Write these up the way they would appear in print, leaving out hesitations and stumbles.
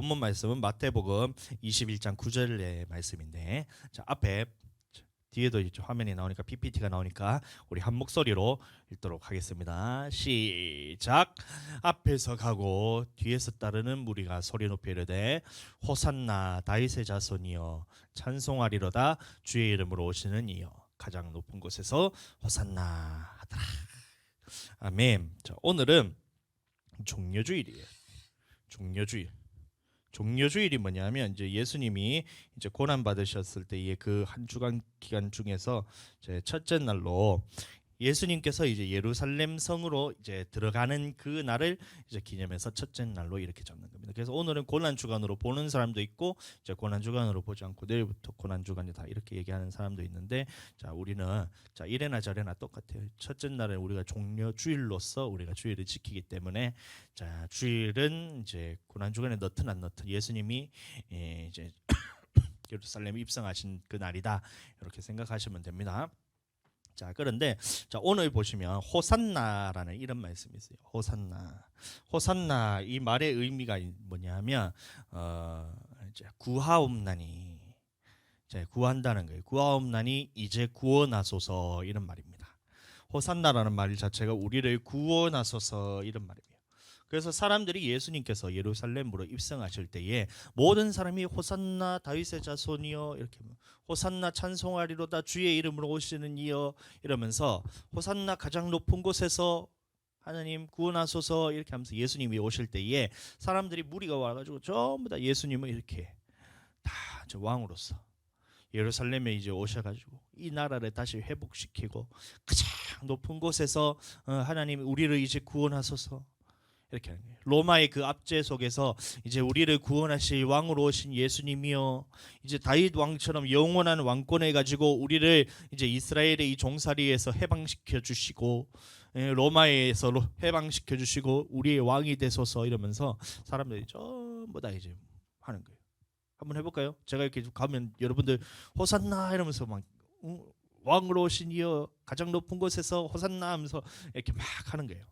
본문 말씀은 마태복음 21장 9절의 말씀인데, 자, 앞에 뒤에도 이제 화면이 나오니까 PPT가 나오니까 우리 한 목소리로 읽도록 하겠습니다. 시작. 앞에서 가고 뒤에서 따르는 무리가 소리 높이 이르되 호산나 다윗의 자손이여 찬송하리로다 주의 이름으로 오시는 이여 가장 높은 곳에서 호산나 하더라. 아멘. 자, 오늘은 종려주일이에요. 종려주일. 종려주일이 뭐냐면 이제 예수님이 이제 고난 받으셨을 때의 그 한 주간 기간 중에서 이제 첫째 날로 예수님께서 이제 예루살렘 성으로 이제 들어가는 그 날을 이제 기념해서 첫째 날로 이렇게 잡는 겁니다. 그래서 오늘은 고난 주간으로 보는 사람도 있고 이제 고난 주간으로 보지 않고 내일부터 고난 주간이다 이렇게 얘기하는 사람도 있는데, 자 우리는 자 이래나 저래나 똑같아요. 첫째 날은 우리가 종려 주일로서 우리가 주일을 지키기 때문에 자 주일은 이제 고난 주간에 넣든 안 넣든 예수님이 이제 예루살렘에 입성하신 그 날이다 이렇게 생각하시면 됩니다. 자 그런데 자 오늘 보시면 호산나라는 이런 말씀이 있어요. 호산나 이 말의 의미가 뭐냐면 이제 구하옵나니 이제 구한다는 거예요. 구하옵나니 이제 구원하소서 이런 말입니다. 호산나라는 말 자체가 우리를 구원하소서 이런 말이에요. 그래서 사람들이 예수님께서 예루살렘으로 입성하실 때에 모든 사람이 호산나 다윗의 자손이여 이렇게 호산나 찬송하리로다 주의 이름으로 오시는 이여 이러면서 호산나 가장 높은 곳에서 하나님 구원하소서 이렇게 하면서 예수님이 오실 때에 사람들이 무리가 와가지고 전부 다 예수님을 이렇게 다 왕으로서 예루살렘에 이제 오셔가지고 이 나라를 다시 회복시키고 가장 높은 곳에서 하나님 우리를 이제 구원하소서 이렇게 하는 거예요. 로마의 그 압제 속에서 이제 우리를 구원하실 왕으로 오신 예수님이요 이제 다윗 왕처럼 영원한 왕권을 가지고 우리를 이제 이스라엘의 이 종살이에서 해방시켜 주시고 로마에서 해방시켜 주시고 우리의 왕이 되소서 이러면서 사람들이 전부 다 이제 하는 거예요. 한번 해볼까요? 제가 이렇게 가면 여러분들 호산나 이러면서 막 왕으로 오신 이여 가장 높은 곳에서 호산나 하면서 이렇게 막 하는 거예요.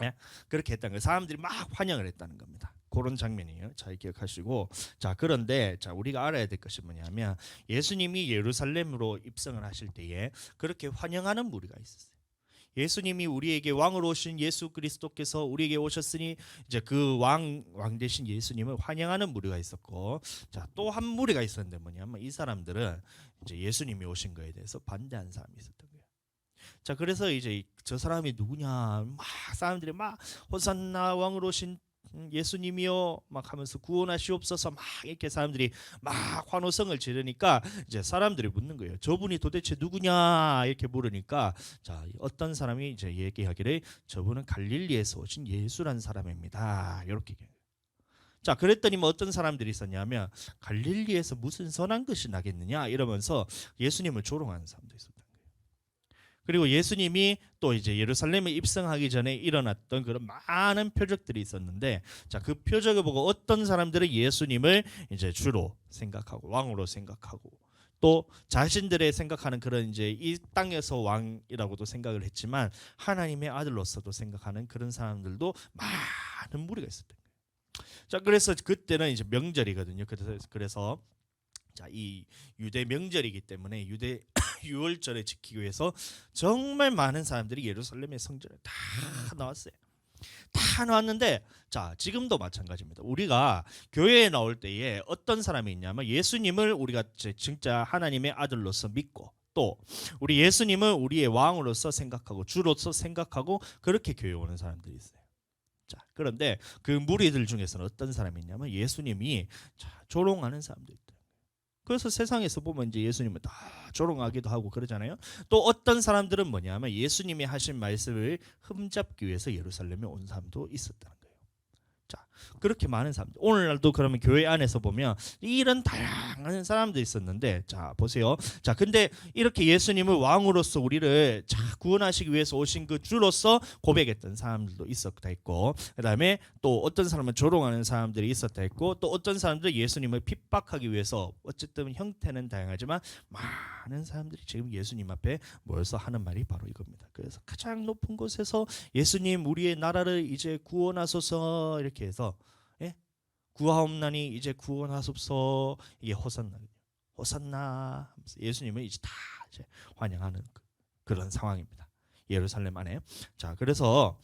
예? 그렇게 했다는 거예요. 사람들이 막 환영을 했다는 겁니다. 그런 장면이에요. 잘 기억하시고 자 그런데 자 우리가 알아야 될 것이 뭐냐면 예수님이 예루살렘으로 입성을 하실 때에 그렇게 환영하는 무리가 있었어요. 예수님이 우리에게 왕으로 오신 예수 그리스도께서 우리에게 오셨으니 이제 그 왕 대신 예수님을 환영하는 무리가 있었고 자 또 한 무리가 있었는데 뭐냐면 이 사람들은 이제 예수님이 오신 거에 대해서 반대하는 사람이 있었던 거예요. 자 그래서 이제 저 사람이 누구냐 막 사람들이 막 호산나 왕으로 오신 예수님이요 막 하면서 구원하시옵소서 막 이렇게 사람들이 막 환호성을 지르니까 이제 사람들이 묻는 거예요. 저분이 도대체 누구냐 이렇게 물으니까 자 어떤 사람이 이제 얘기하기를 저분은 갈릴리에서 오신 예수란 사람입니다 이렇게 얘기해요. 자 그랬더니 뭐 어떤 사람들이 있었냐면 갈릴리에서 무슨 선한 것이 나겠느냐 이러면서 예수님을 조롱하는 사람도 있었다. 그리고 예수님이 또 이제 예루살렘에 입성하기 전에 일어났던 그런 많은 표적들이 있었는데 자 그 표적을 보고 어떤 사람들은 예수님을 이제 주로 생각하고 왕으로 생각하고 또 자신들의 생각하는 그런 이제 이 땅에서 왕이라고도 생각을 했지만 하나님의 아들로서도 생각하는 그런 사람들도 많은 무리가 있었던 거예요. 자 그래서 그때는 이제 명절이거든요. 그래서 자, 이 유대 명절이기 때문에 유대 유월절을 지키기 위해서 정말 많은 사람들이 예루살렘의 성전에 다 나왔어요. 다 나왔는데 자 지금도 마찬가지입니다. 우리가 교회에 나올 때에 어떤 사람이 있냐면 예수님을 우리가 진짜 하나님의 아들로서 믿고 또 우리 예수님을 우리의 왕으로서 생각하고 주로서 생각하고 그렇게 교회에 오는 사람들이 있어요. 자 그런데 그 무리들 중에서는 어떤 사람이 있냐면 예수님이 조롱하는 사람도 있다. 그래서 세상에서 보면 이제 예수님을 다 조롱하기도 하고 그러잖아요. 또 어떤 사람들은 뭐냐면 예수님이 하신 말씀을 흠잡기 위해서 예루살렘에 온 사람도 있었다는 거예요. 자, 그렇게 많은 사람들. 오늘날도 그러면 교회 안에서 보면 이런 다양한 사람들이 있었는데, 자 보세요. 자, 근데 이렇게 예수님을 왕으로서 우리를 구원하시기 위해서 오신 그 주로서 고백했던 사람들도 있었다 했고, 그다음에 또 어떤 사람은 조롱하는 사람들이 있었다 했고, 또 어떤 사람들은 예수님을 핍박하기 위해서 어쨌든 형태는 다양하지만 많은 사람들이 지금 예수님 앞에 모여서 하는 말이 바로 이겁니다. 그래서 가장 높은 곳에서 예수님 우리의 나라를 이제 구원하소서 이렇게 해서 구하옵나니 이제 구원하소서. 이게 호산나, 호산나 하면서 예수님을 이제 다 이제 환영하는 그런 상황입니다. 예루살렘 안에. 자, 그래서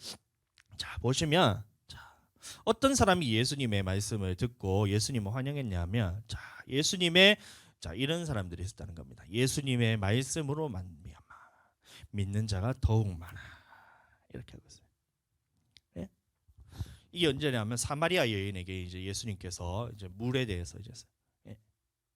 자 보시면, 자 어떤 사람이 예수님의 말씀을 듣고 예수님을 환영했냐면, 자 예수님의, 자 이런 사람들이 있었다는 겁니다. 예수님의 말씀으로 말미암아 믿는 자가 더욱 많아, 이렇게 하고 있어요. 예? 이게 언제냐면 사마리아 여인에게 이제 예수님께서 이제 물에 대해서 이제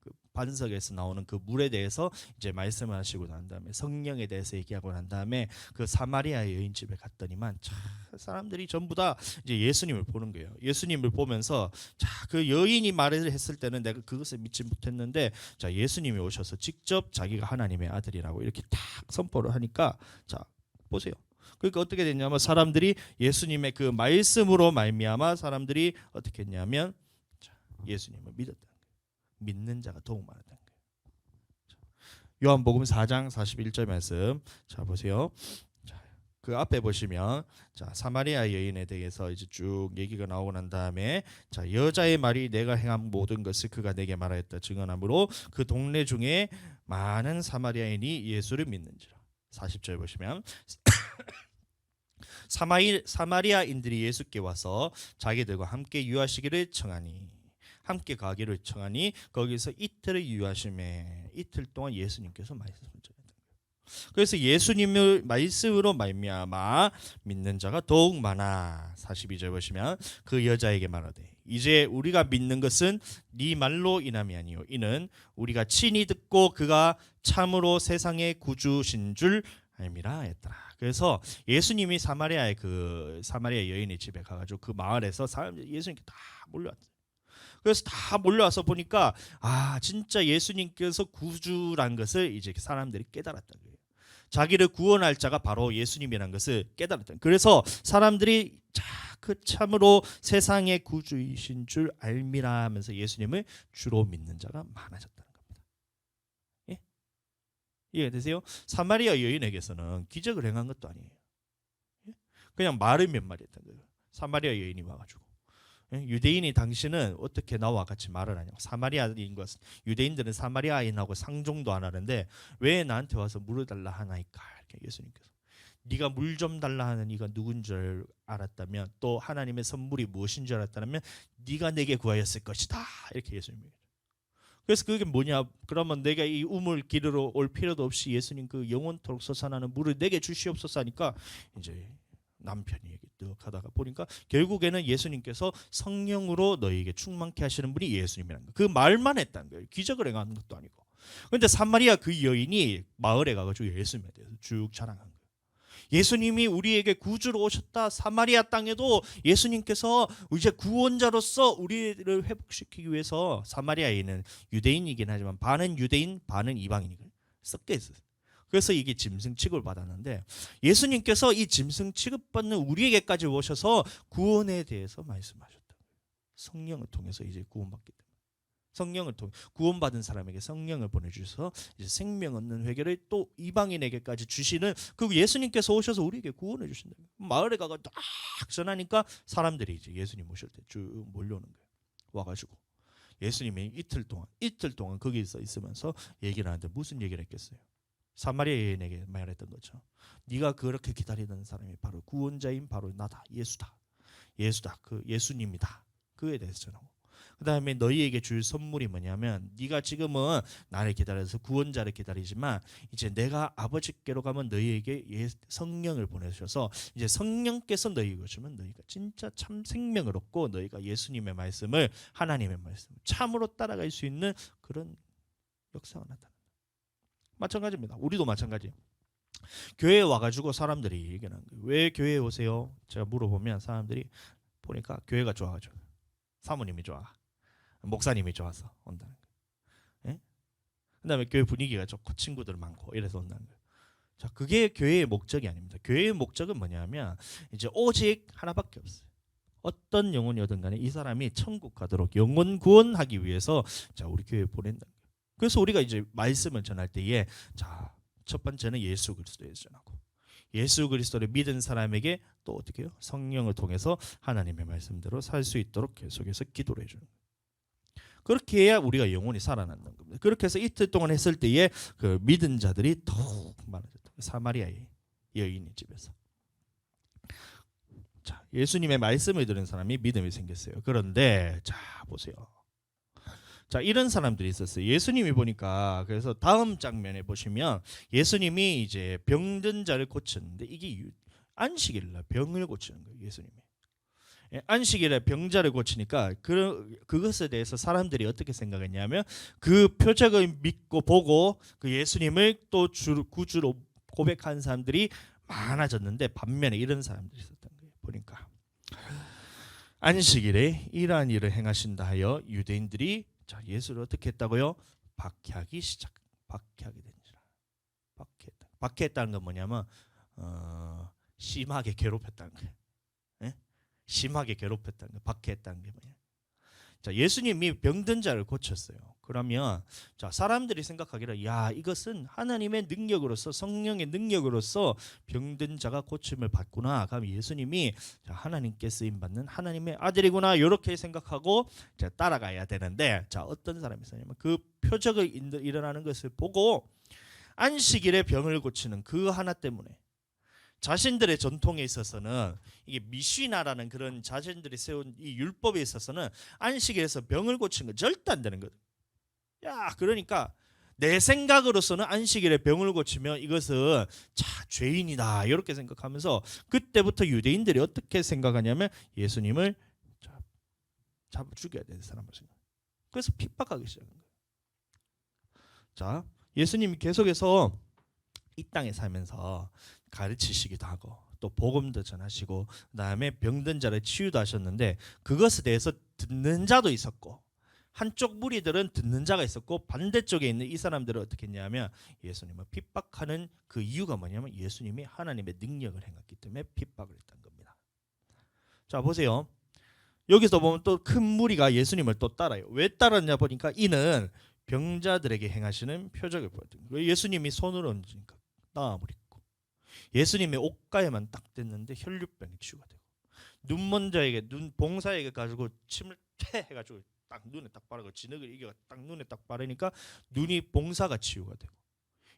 그 반석에서 나오는 그 물에 대해서 이제 말씀을 하시고 난 다음에 성령에 대해서 얘기하고 난 다음에 그 사마리아 여인 집에 갔더니만 자, 사람들이 전부 다 이제 예수님을 보는 거예요. 예수님을 보면서 자, 그 여인이 말을 했을 때는 내가 그것을 믿지 못했는데, 자 예수님이 오셔서 직접 자기가 하나님의 아들이라고 이렇게 딱 선포를 하니까, 자 보세요. 그러니까 어떻게 됐냐면 사람들이 예수님의 그 말씀으로 말미암아 사람들이 어떻게 했냐면, 자, 예수님을 믿었다. 믿는 자가 더욱 많았다는 거예요. 요한복음 4장 41절 말씀. 자 보세요. 자, 그 앞에 보시면, 자 사마리아 여인에 대해서 이제 쭉 얘기가 나오고 난 다음에, 자 여자의 말이 내가 행한 모든 것을 그가 내게 말하였다 증언하므로 그 동네 중에 많은 사마리아인이 예수를 믿는지라. 40절 보시면 사마리아인들이 예수께 와서 자기들과 함께 유하시기를 청하니, 함께 가기를 청하니 거기서 이틀을 유하심에, 이틀 동안 예수님께서 말씀을 전했던 거예요. 그래서 예수님을 말씀으로 말미암아 믿는 자가 더욱 많아. 42절 보시면 그 여자에게 말하되 이제 우리가 믿는 것은 네 말로 인함이 아니요 이는 우리가 친히 듣고 그가 참으로 세상의 구주신 줄 알미라 했더라. 그래서 예수님이 사마리아 여인의 집에 가가지고 그 마을에서 사람들이 예수님께 다 몰려왔어요. 그래서 다 몰려와서 보니까 진짜 예수님께서 구주란 것을 이제 사람들이 깨달았다는 거예요. 자기를 구원할 자가 바로 예수님이라는 것을 깨달았다. 그래서 사람들이 그 참으로 세상의 구주이신 줄 알미라 하면서 예수님을 주로 믿는 자가 많아졌다는 겁니다. 예? 이해되세요? 사마리아 여인에게서는 기적을 행한 것도 아니에요. 예? 그냥 말을 몇 마디 했던 거예요. 사마리아 여인이 와가지고. 유대인이 당신은 어떻게 나와 같이 말을 하냐. 사마리아인 것, 유대인들은 사마리아인하고 상종도 안 하는데 왜 나한테 와서 물을 달라 하나이까. 이렇게 예수님께서 네가 물 좀 달라 하는 이가 누군 줄 알았다면, 또 하나님의 선물이 무엇인 줄 알았다면 네가 내게 구하였을 것이다. 이렇게 예수님이. 그래서 그게 뭐냐? 그러면 내가 이 우물 기르러 올 필요도 없이 예수님 그 영원토록 솟아나는 물을 내게 주시옵소서 하니까 이제 남편이 얘기 쭉 하다가 보니까 결국에는 예수님께서 성령으로 너희에게 충만케 하시는 분이 예수님이라는 거예요. 그 말만 했다는 거예요. 기적을 행하는 것도 아니고. 그런데 사마리아 그 여인이 마을에 가가지고 예수님에 대해서 쭉 자랑한 거예요. 예수님이 우리에게 구주로 오셨다. 사마리아 땅에도 예수님께서 이제 구원자로서 우리를 회복시키기 위해서, 사마리아인은 유대인이긴 하지만 반은 유대인 반은 이방인이거든요. 섞여 있어요. 그래서 이게 짐승 취급을 받았는데 예수님께서 이 짐승 취급받는 우리에게까지 오셔서 구원에 대해서 말씀하셨다. 성령을 통해서 이제 구원받기 때문에, 성령을 통해 구원받은 사람에게 성령을 보내주셔서 이제 생명 얻는 회개를 또 이방인에게까지 주시는 그 예수님께서 오셔서 우리에게 구원해 주신다. 마을에 가가 딱 전하니까 사람들이 이제 예수님 오실 때 쭉 몰려오는 거예요. 와가지고 예수님이 이틀 동안 거기서 있으면서 얘기를 하는데 무슨 얘기를 했겠어요? 사마리아 여인에게 말했던 거죠. 네가 그렇게 기다리던 사람이 바로 구원자인 바로 나다. 예수다. 그 예수님이다. 그에 대해서 전하고, 그 다음에 너희에게 줄 선물이 뭐냐면, 네가 지금은 나를 기다려서 구원자를 기다리지만 이제 내가 아버지께로 가면 너희에게 성령을 보내셔서 이제 성령께서 너희에게 오시면 너희가 진짜 참 생명을 얻고 너희가 예수님의 말씀을, 하나님의 말씀을 참으로 따라갈 수 있는 그런 역사가 나타난다. 마찬가지입니다. 우리도 마찬가지. 교회에 와가지고 사람들이 얘기하는 거예요. 왜 교회에 오세요? 제가 물어보면 사람들이 보니까 교회가 좋아가지고, 사모님이 좋아, 목사님이 좋아서 온다는 거예요. 예? 그다음에 교회 분위기가 좋고 친구들 많고 이래서 온다는 거예요. 자, 그게 교회의 목적이 아닙니다. 교회의 목적은 뭐냐면 이제 오직 하나밖에 없어요. 어떤 영혼이 오든 간에 이 사람이 천국 가도록 영혼 구원하기 위해서 자, 우리 교회에 보낸다. 그래서 우리가 이제 말씀을 전할 때에 자, 첫 번째는 예수 그리스도에 전하고, 예수 그리스도를 믿은 사람에게 또 어떻게 해요? 성령을 통해서 하나님의 말씀대로 살 수 있도록 계속해서 기도를 해주는 거예요. 그렇게 해야 우리가 영원히 살아난다는 겁니다. 그렇게 해서 이틀 동안 했을 때에 그 믿은 자들이 더욱 많아졌다. 사마리아의 여인의 집에서. 자, 예수님의 말씀을 들은 사람이 믿음이 생겼어요. 그런데 자 보세요. 자, 이런 사람들이 있었어요. 예수님이 보니까 그래서 다음 장면에 보시면 예수님이 이제 병든 자를 고쳤는데 이게 안식일날 병을 고치는 거예요. 예수님이. 안식일에 병자를 고치니까 그것에 대해서 사람들이 어떻게 생각했냐면 그 표적을 믿고 보고 그 예수님을 또 구주로 고백한 사람들이 많아졌는데 반면에 이런 사람들이 있었던 거예요. 보니까 안식일에 이러한 일을 행하신다 하여 유대인들이 자 예수를 어떻게 했다고요? 박해하기 된지라. 박해했다는 건 뭐냐면 심하게 괴롭혔다는 거예요. 예? 심하게 괴롭혔다는 거, 박해했다는 게 뭐예요? 자, 예수님이 병든 자를 고쳤어요. 그러면 자, 사람들이 생각하기를 야, 이것은 하나님의 능력으로서 성령의 능력으로서 병든 자가 고침을 받구나. 그럼 예수님이 자, 하나님께 쓰임 받는 하나님의 아들이구나. 이렇게 생각하고 자, 따라가야 되는데 자, 어떤 사람이 있었냐면 그 표적을 일어나는 것을 보고 안식일에 병을 고치는 그 하나 때문에 자신들의 전통에 있어서는 이게 미시나라는 그런 자신들이 세운 이 율법에 있어서는 안식일에서 병을 고치는 건 절대 안 되는 거예요. 야, 그러니까 내 생각으로서는 안식일에 병을 고치면 이것은 자 죄인이다 이렇게 생각하면서 그때부터 유대인들이 어떻게 생각하냐면 예수님을 잡아 죽여야 되는 사람을 생각. 그래서 핍박하기 시작한 거예요. 자, 예수님이 계속해서 이 땅에 살면서 가르치시기도 하고 또 복음도 전하시고 그다음에 병든 자를 치유도 하셨는데 그것에 대해서 듣는 자도 있었고 한쪽 무리들은 듣는 자가 있었고 반대쪽에 있는 이 사람들은 어떻게 했냐면 예수님을 핍박하는 그 이유가 뭐냐면 예수님이 하나님의 능력을 행했기 때문에 핍박을 했던 겁니다. 자 보세요. 여기서 보면 또 큰 무리가 예수님을 또 따라요. 왜 따랐냐 보니까 이는 병자들에게 행하시는 표적을 보였던 거예요. 예수님이 손을 얹으니까 나아버리고 예수님의 옷가에만 딱 댔는데 혈류병이 치유가 되고 눈먼 자에게 눈 봉사에게 가지고 침을 퇴 해가지고 딱 눈에 딱 바르고 진흙을 이겨 딱 눈에 딱 바르니까 눈이 봉사가 치유가 되고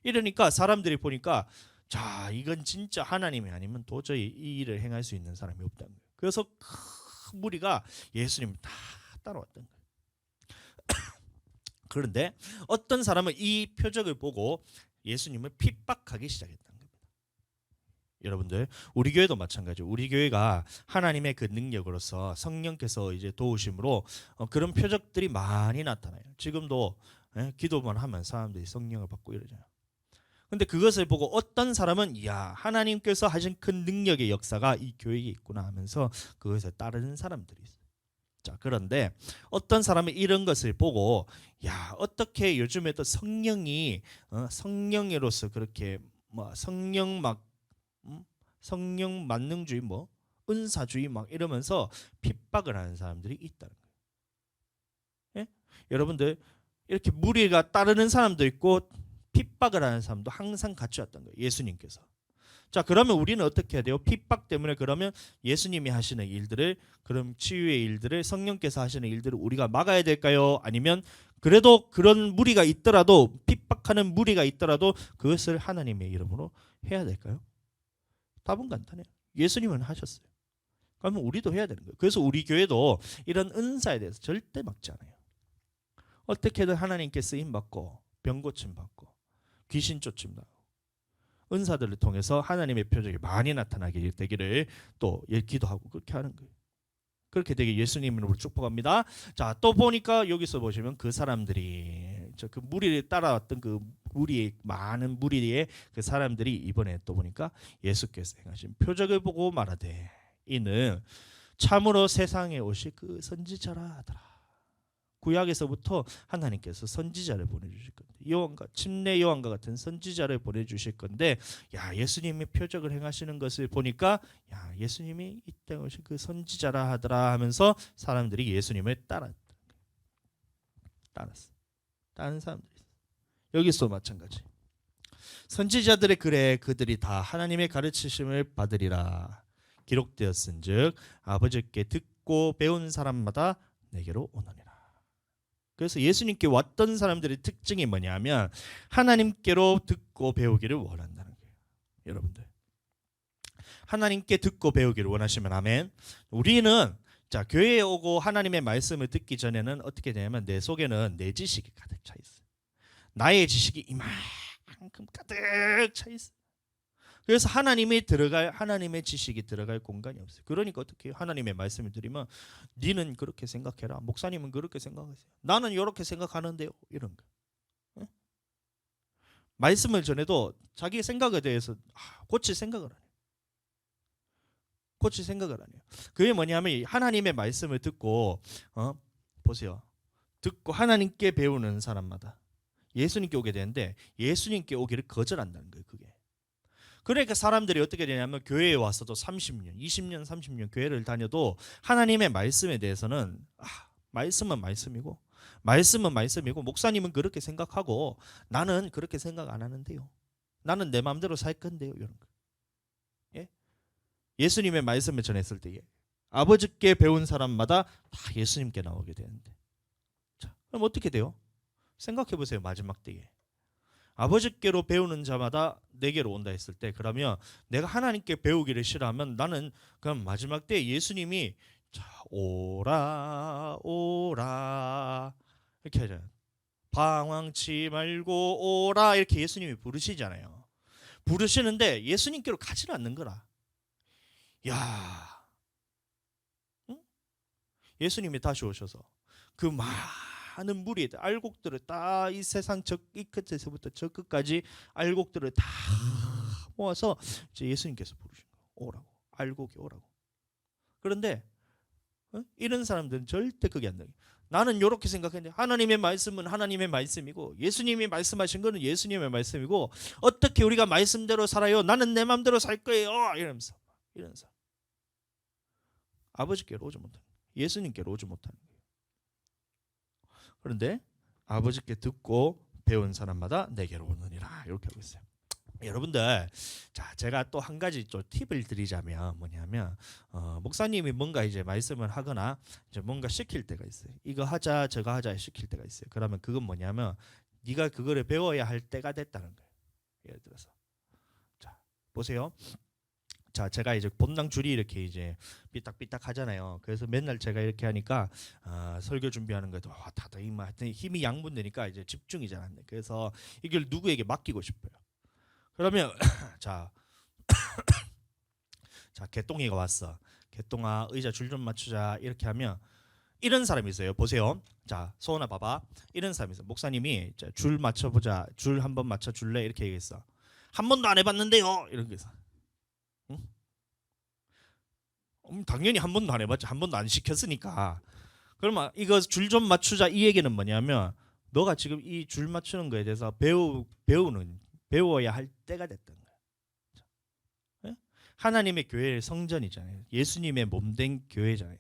이러니까 사람들이 보니까 자 이건 진짜 하나님이 아니면 도저히 이 일을 행할 수 있는 사람이 없다는 거예요. 그래서 큰 무리가 예수님 다 따라왔던 거예요. 그런데 어떤 사람은 이 표적을 보고 예수님을 핍박하기 시작했다는 겁니다. 여러분들 우리 교회도 마찬가지죠. 우리 교회가 하나님의 그 능력으로서 성령께서 이제 도우심으로 그런 표적들이 많이 나타나요. 지금도 기도만 하면 사람들이 성령을 받고 이러잖아요. 근데 그것을 보고 어떤 사람은 야 하나님께서 하신 큰 능력의 역사가 이 교회에 있구나 하면서 그것을 따르는 사람들이 있어요. 자 그런데 어떤 사람은 이런 것을 보고 야 어떻게 요즘에도 성령이 성령으로서 그렇게 뭐 성령 막 성령 만능주의 뭐 은사주의 막 이러면서 핍박을 하는 사람들이 있다는 거예요. 예? 여러분들 이렇게 무리가 따르는 사람도 있고 핍박을 하는 사람도 항상 같이 왔던 거예요. 예수님께서. 자 그러면 우리는 어떻게 해야 돼요? 핍박 때문에 그러면 예수님이 하시는 일들을 그럼 치유의 일들을 성령께서 하시는 일들을 우리가 막아야 될까요? 아니면 그래도 그런 무리가 있더라도 핍박하는 무리가 있더라도 그것을 하나님의 이름으로 해야 될까요? 답은 간단해요. 예수님은 하셨어요. 그러면 우리도 해야 되는 거예요. 그래서 우리 교회도 이런 은사에 대해서 절대 막지 않아요. 어떻게든 하나님께 쓰임 받고 병 고침 받고 귀신 쫓임 나고 은사들을 통해서 하나님의 표적이 많이 나타나게 되기를 또 기도하고 그렇게 하는 거예요. 그렇게 되게 예수님으로 축복합니다. 자, 또 보니까 여기서 보시면 그 사람들이 그 무리를 따라왔던 그 무리의 많은 무리의 그 사람들이 이번에 또 보니까 예수께서 행하신 표적을 보고 말하되 이는 참으로 세상에 오실 그 선지자라 하더라. 구약에서부터 하나님께서 선지자를 보내주실 건데 요한과 침례 요한과 같은 선지자를 보내주실 건데 야 예수님이 표적을 행하시는 것을 보니까 야 예수님이 이 땅에 오신 그 선지자라 하더라 하면서 사람들이 예수님을 따랐어. 다른 사람들이 여기서 마찬가지. 선지자들의 글에 그들이 다 하나님의 가르치심을 받으리라 기록되었은즉 아버지께 듣고 배운 사람마다 내게로 오느니라. 그래서 예수님께 왔던 사람들의 특징이 뭐냐면 하나님께로 듣고 배우기를 원한다는 거예요. 여러분들 하나님께 듣고 배우기를 원하시면 아멘. 우리는 자 교회에 오고 하나님의 말씀을 듣기 전에는 어떻게 되냐면 내 속에는 내 지식이 가득 차 있어요. 나의 지식이 이만큼 가득 차 있어요. 그래서 하나님의 지식이 들어갈 공간이 없어요. 그러니까 어떻게 해요? 하나님의 말씀을 드리면 니는 그렇게 생각해라. 목사님은 그렇게 생각하세요. 나는 이렇게 생각하는데요. 이런 거. 네? 말씀을 전해도 자기 생각에 대해서 고칠 생각을 안 해요. 고칠 생각을 안 해요. 그게 뭐냐면 하나님의 말씀을 듣고 보세요. 듣고 하나님께 배우는 사람마다 예수님께 오게 되는데 예수님께 오기를 거절한다는 거예요. 그게. 그러니까 사람들이 어떻게 되냐면 교회에 와서도 30년, 20년, 30년 교회를 다녀도 하나님의 말씀에 대해서는 말씀은 말씀이고 목사님은 그렇게 생각하고 나는 그렇게 생각 안 하는데요. 나는 내 마음대로 살 건데요. 이런 거. 예? 예수님의 말씀을 전했을 때에 아버지께 배운 사람마다 다 예수님께 나오게 되는데 자, 그럼 어떻게 돼요? 생각해 보세요. 마지막 때에 아버지께로 배우는 자마다 내게로 온다 했을 때 그러면 내가 하나님께 배우기를 싫어하면 나는 그럼 마지막 때 예수님이 자 오라 오라 이렇게 하잖아요. 방황치 말고 오라 이렇게 예수님이 부르시잖아요. 부르시는데 예수님께로 가지는 않는 거라. 야, 응? 예수님이 다시 오셔서 그 많은 무리 알곡들을 다 이 세상 이 끝에서부터 저 끝까지 알곡들을 다 모아서 이제 예수님께서 부르신 거예요. 오라고 알곡이 오라고. 그런데 이런 사람들은 절대 그게 안 돼요. 나는 이렇게 생각했는데 하나님의 말씀은 하나님의 말씀이고 예수님이 말씀하신 거는 예수님의 말씀이고 어떻게 우리가 말씀대로 살아요? 나는 내 마음대로 살 거예요. 이러면서 이런 사람 아버지께로 오지 못하는 거예요. 예수님께로 오지 못하는 거예요. 그런데 아버지께 듣고 배운 사람마다 내게로 오느니라 이렇게 하고 있어요. 여러분들 자 제가 또 한 가지 또 팁을 드리자면 뭐냐면 목사님이 뭔가 이제 말씀을 하거나 이제 뭔가 시킬 때가 있어요. 이거 하자 저거 하자 시킬 때가 있어요. 그러면 그건 뭐냐면 네가 그거를 배워야 할 때가 됐다는 거예요. 예를 들어서 자 보세요. 자 제가 이제 본당 줄이 이렇게 이제 삐딱삐딱 하잖아요. 그래서 맨날 제가 이렇게 하니까 설교 준비하는 것도 다들 힘이 양분되니까 이제 집중이 잘 안 돼. 그래서 이걸 누구에게 맡기고 싶어요. 그러면 자 개똥이가 왔어. 개똥아 의자 줄 좀 맞추자 이렇게 하면 이런 사람이 있어요. 보세요. 자 소원아 봐봐. 이런 사람이 있어. 목사님이 줄 맞춰보자. 줄 한번 맞춰줄래 이렇게 얘기했어. 한 번도 안 해봤는데요. 이런 게 있어. 응? 당연히 한 번도 안 해봤지. 한 번도 안 시켰으니까. 그러면 이거 줄 좀 맞추자 이 얘기는 뭐냐면 너가 지금 이 줄 맞추는 거에 대해서 배워야 할 때가 됐던 거야. 네? 하나님의 교회의 성전이잖아요. 예수님의 몸된 교회잖아요.